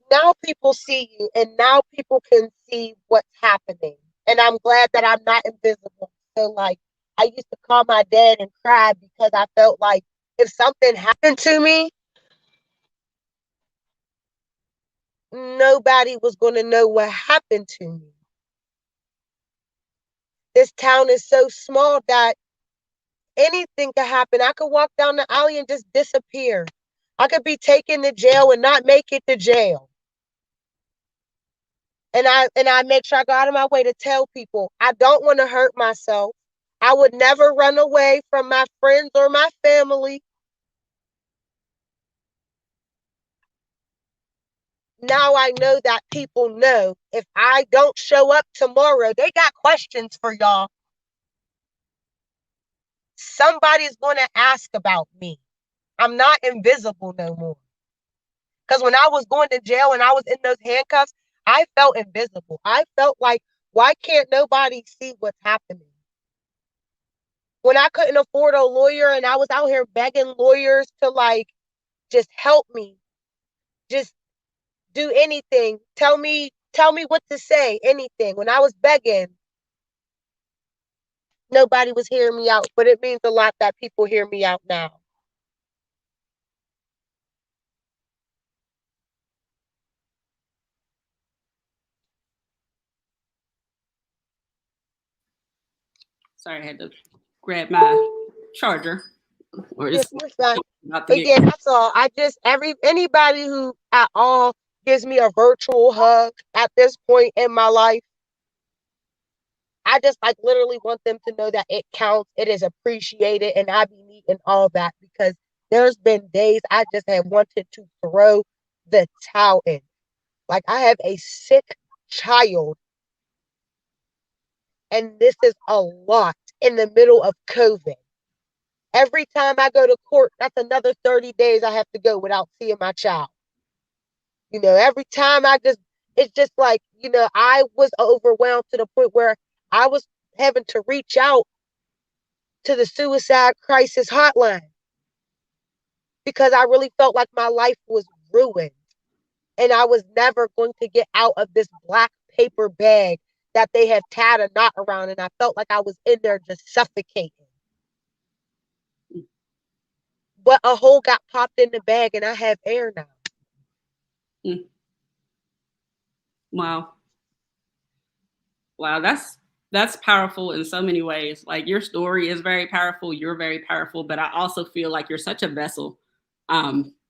now people see you and now people can see what's happening. And I'm glad that I'm not invisible. So like I used to call my dad and cry because I felt like if something happened to me, nobody was going to know what happened to me. This town is so small that anything could happen. I could walk down the alley and just disappear. I could be taken to jail and not make it to jail. And I make sure I go out of my way to tell people I don't want to hurt myself. I would never run away from my friends or my family. Now I know that people know if I don't show up tomorrow, they got questions for y'all. Somebody's going to ask about me. I'm not invisible no more. Because when I was going to jail and I was in those handcuffs, I felt invisible. I felt like, why can't nobody see what's happening? When I couldn't afford a lawyer and I was out here begging lawyers to like, just help me. Just do anything. Tell me what to say, anything. When I was begging, nobody was hearing me out, but it means a lot that people hear me out now. Sorry, I had to grab my charger. Or but yeah, that's all. Anybody who at all gives me a virtual hug at this point in my life. I just like literally want them to know that it counts, it is appreciated, and I be needing all that because there's been days I just have wanted to throw the towel in. Like I have a sick child, and this is a lot in the middle of COVID. Every time I go to court, that's another 30 days I have to go without seeing my child. Every time it's just like, I was overwhelmed to the point where I was having to reach out to the suicide crisis hotline because I really felt like my life was ruined and I was never going to get out of this black paper bag that they have tied a knot around, and I felt like I was in there just suffocating. But a hole got popped in the bag and I have air now. Wow. Wow, that's powerful in so many ways. Like your story is very powerful, you're very powerful, but I also feel like you're such a vessel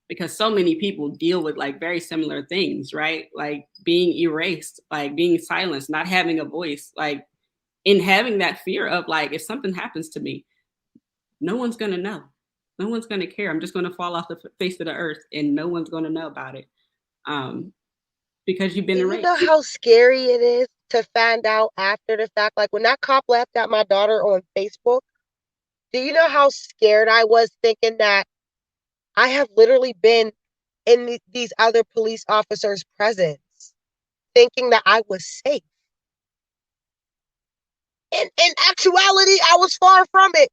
because so many people deal with like very similar things, right? Like being erased, like being silenced, not having a voice, like in having that fear of like if something happens to me, no one's going to know. No one's going to care. I'm just going to fall off the face of the earth and no one's going to know about it. Because you've been erased. You know how scary it is to find out after the fact? Like when that cop laughed at my daughter on Facebook, do you know how scared I was thinking that I have literally been in these other police officers' presence thinking that I was safe? In actuality, I was far from it.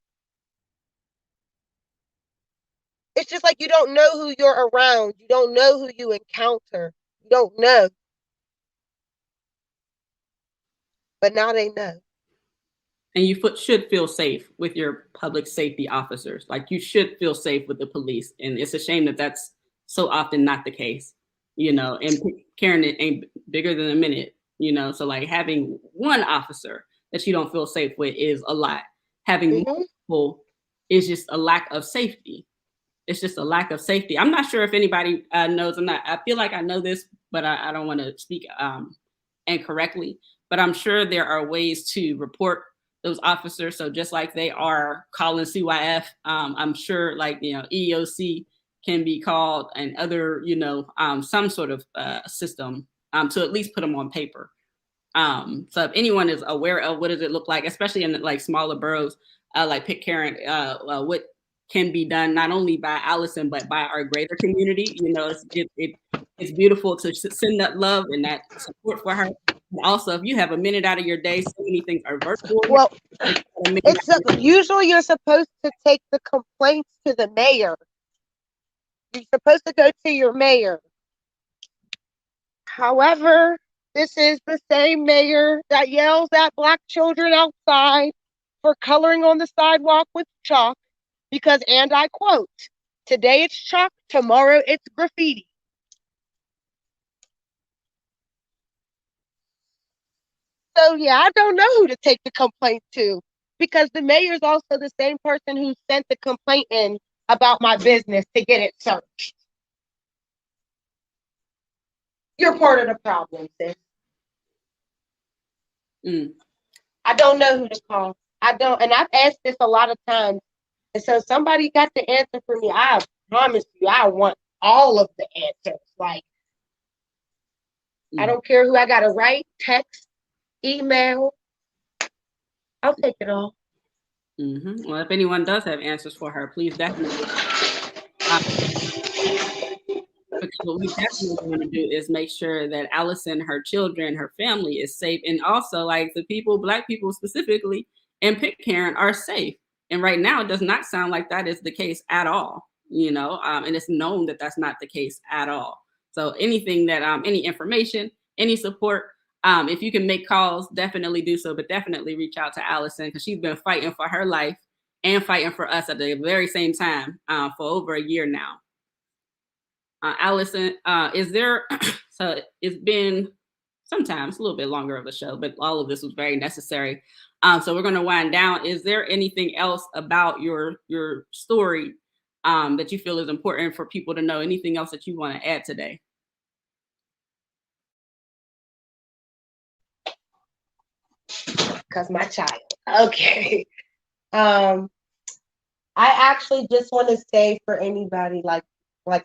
It's just like you don't know who you're around. You don't know who you encounter. You don't know. But now they know. And you should feel safe with your public safety officers. Like you should feel safe with the police. And it's a shame that that's so often not the case, and Karen ain't bigger than a minute, so like having one officer that you don't feel safe with is a lot. Having multiple is just a lack of safety. It's just a lack of safety. I'm not sure if anybody knows. I feel like I know this, but I don't want to speak incorrectly. But I'm sure there are ways to report those officers. So just like they are calling CYF, I'm sure like, EEOC can be called and other, some sort of system to at least put them on paper. So if anyone is aware of what does it look like, especially in like smaller boroughs like Pitcairn, what can be done not only by Allison, but by our greater community. It's beautiful to send that love and that support for her. Also, if you have a minute out of your day, so many things are virtual. Well, usually you're supposed to take the complaints to the mayor. You're supposed to go to your mayor. However, this is the same mayor that yells at Black children outside for coloring on the sidewalk with chalk because, and I quote, "Today it's chalk, tomorrow it's graffiti." So yeah, I don't know who to take the complaint to because the mayor is also the same person who sent the complaint in about my business to get it searched. You're part of the problem, sis. I don't know who to call. I don't, and I've asked this a lot of times. And so somebody got the answer for me. I promise you, I want all of the answers. Like, I don't care who I got to write, text, email. I'll take it all. Well, if anyone does have answers for her, please definitely. Because what we definitely want to do is make sure that Allison, her children, her family is safe. And also like the people, Black people specifically, and Pitcairn are safe. And right now it does not sound like that is the case at all, and it's known that that's not the case at all. So anything that, any information, any support, if you can make calls, definitely do so, but definitely reach out to Allison because she's been fighting for her life and fighting for us at the very same time for over a year now. Allison, is there, so it's been sometimes a little bit longer of a show, but all of this was very necessary. So we're going to wind down. Is there anything else about your story that you feel is important for people to know? Anything else that you want to add today? because my child. Okay. I actually just want to say for anybody like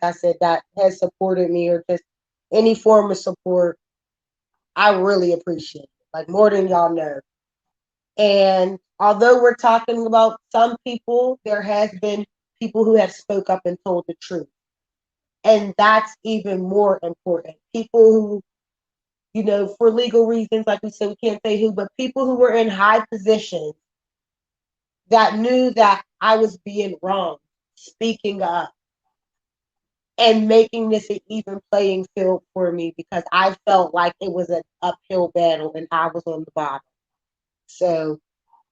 I said that has supported me or just any form of support, I really appreciate it. Like more than y'all know. And although we're talking about some people, there has been people who have spoke up and told the truth. And that's even more important. People who, for legal reasons, like we said, we can't say who, but people who were in high positions that knew that I was being wrong, speaking up and making this an even playing field for me because I felt like it was an uphill battle and I was on the bottom. So,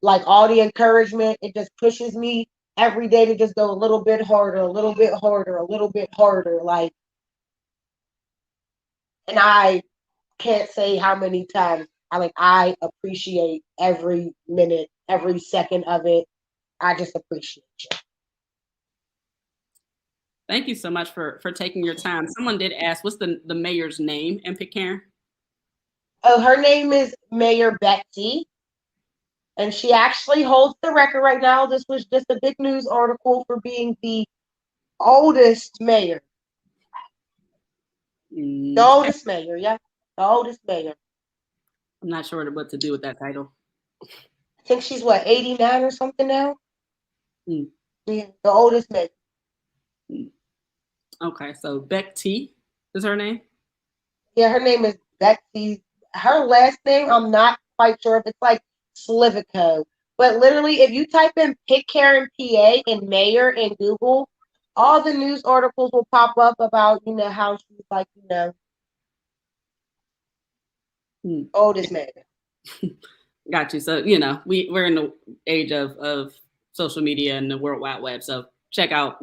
like all the encouragement, it just pushes me every day to just go a little bit harder, a little bit harder, a little bit harder. And I can't say how many times I appreciate every minute, every second of it. I just appreciate you. Thank you so much for taking your time. Someone did ask, what's the mayor's name in Pitcairn? Oh, her name is Mayor Betsy, and she actually holds the record right now. This was just a big news article for being the oldest mayor. The oldest mayor, yeah. The oldest mayor. I'm not sure what to do with that title. I think she's 89 or something now? Mm. Yeah, the oldest mayor. Okay, so Beck T is her name? Yeah, her name is Betsy. Her last name, I'm not quite sure if it's like Slivico. But literally, if you type in Pitcairn, PA, and mayor in Google, all the news articles will pop up about, how she's like, oldest mayor. Got you. So, we're in the age of social media and the World Wide Web. So check out,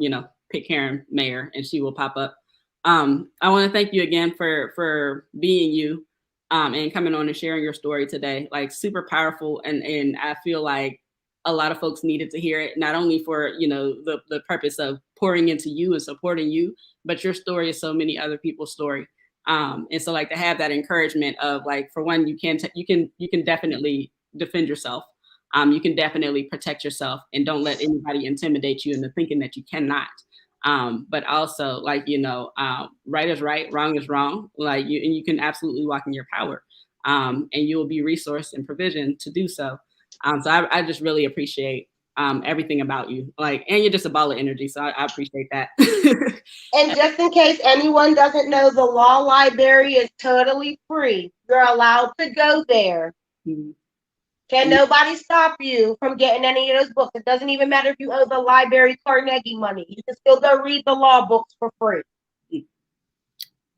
Pitcairn Mayor, and she will pop up. I want to thank you again for being you and coming on and sharing your story today. Like super powerful. And I feel like a lot of folks needed to hear it, not only for, the purpose of pouring into you and supporting you, but your story is so many other people's story. And so like to have that encouragement of like, for one, you can definitely defend yourself. You can definitely protect yourself and don't let anybody intimidate you into thinking that you cannot. But also like, right is right, wrong is wrong. Like you can absolutely walk in your power. And you will be resourced and provisioned to do so. So I just really appreciate everything about you. And you're just a ball of energy. So I appreciate that. And just in case anyone doesn't know, the law library is totally free. You're allowed to go there. Mm-hmm. Can nobody stop you from getting any of those books? It doesn't even matter if you owe the library Carnegie money. You can still go read the law books for free.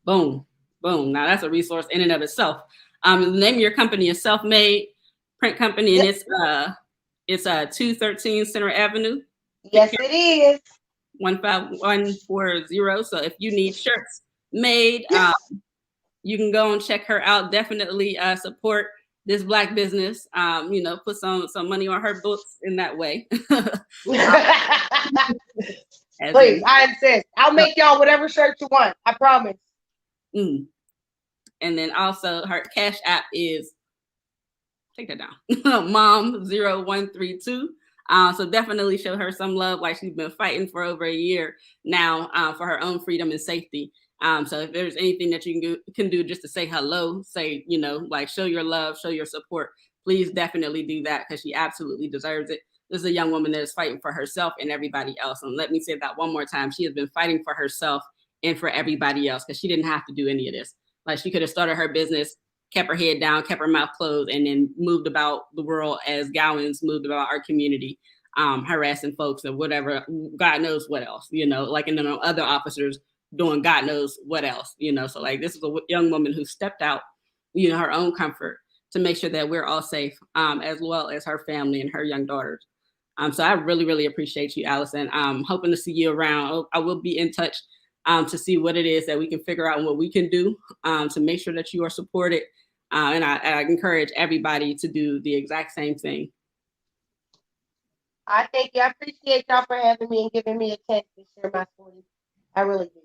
Boom. Boom. Now that's a resource in and of itself. The name of your company is Self-Made Print Company, and it's 213 Center Avenue. Yes, it is. 15140. So if you need shirts made, you can go and check her out. Definitely support this Black business. Put some money on her books in that way. Please, I insist. I'll make y'all whatever shirt you want. I promise. And then also her Cash App is, take that down, Mom0132. So definitely show her some love. Like she's been fighting for over a year now for her own freedom and safety. So if there's anything that you can do just to say hello, say, show your love, show your support, please definitely do that because she absolutely deserves it. This is a young woman that is fighting for herself and everybody else. And let me say that one more time. She has been fighting for herself and for everybody else because she didn't have to do any of this. Like she could have started her business, kept her head down, kept her mouth closed, and then moved about the world as Gowans moved about our community, harassing folks or whatever, God knows what else, and then other officers doing God knows what else, So like this is a young woman who stepped out, her own comfort to make sure that we're all safe, as well as her family and her young daughters. So I really, really appreciate you, Allison. I'm hoping to see you around. I will be in touch to see what it is that we can figure out and what we can do to make sure that you are supported. And I encourage everybody to do the exact same thing. I thank you. I appreciate y'all for having me and giving me a chance to share my story. I really do.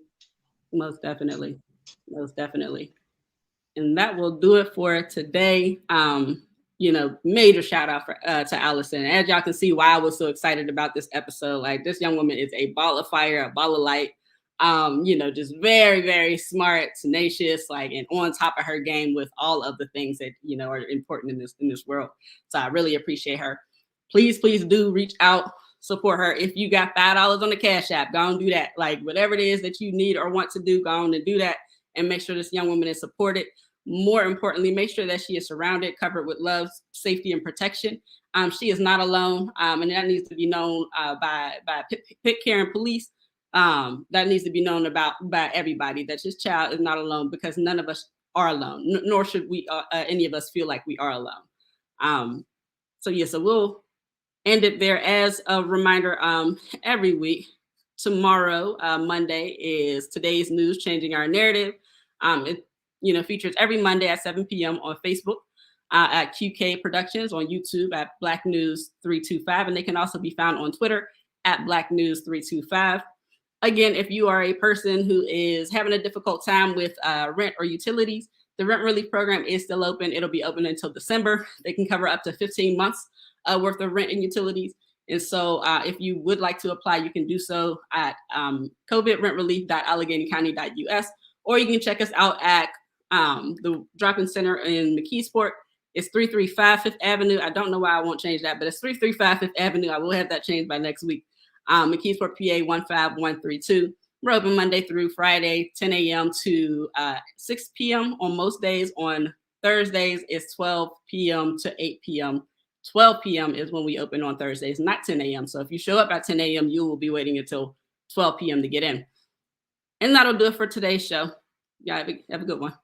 Most definitely. Most definitely. And that will do it for today. major shout out to Allison. As y'all can see why I was so excited about this episode. Like, this young woman is a ball of fire, a ball of light. Just very, very smart, tenacious, and on top of her game with all of the things that, are important in this world. So I really appreciate her. Please do reach out, support her. If you got $5 on the Cash App, go and do that. Like, whatever it is that you need or want to do, go on and do that and make sure this young woman is supported. More importantly, make sure that she is surrounded, covered with love, safety, and protection. She is not alone, and that needs to be known by Pitcairn and police. That needs to be known by everybody, that this child is not alone, because none of us are alone, nor should we any of us feel like we are alone. So we'll end it there. As a reminder, every week, tomorrow, Monday, is Today's News, Changing Our Narrative. It features every Monday at 7 p.m. on Facebook, at QK Productions, on YouTube at Black News 325, and they can also be found on Twitter at Black News 325. Again, if you are a person who is having a difficult time with rent or utilities, the rent relief program is still open. It'll be open until December. They can cover up to 15 months worth of rent and utilities. And so if you would like to apply, you can do so at covidrentrelief.alleghenycounty.us, or you can check us out at the drop-in center in McKeesport. It's 335 Fifth Avenue. I don't know why I won't change that, but it's 335 Fifth Avenue. I will have that changed by next week. McKeesport, PA 15132. We're open Monday through Friday, 10 a.m. to 6 p.m. on most days. On Thursdays, it's 12 p.m. to 8 p.m. 12 p.m. is when we open on Thursdays, not 10 a.m. So if you show up at 10 a.m., you will be waiting until 12 p.m. to get in. And that'll do it for today's show. Yeah, have a good one.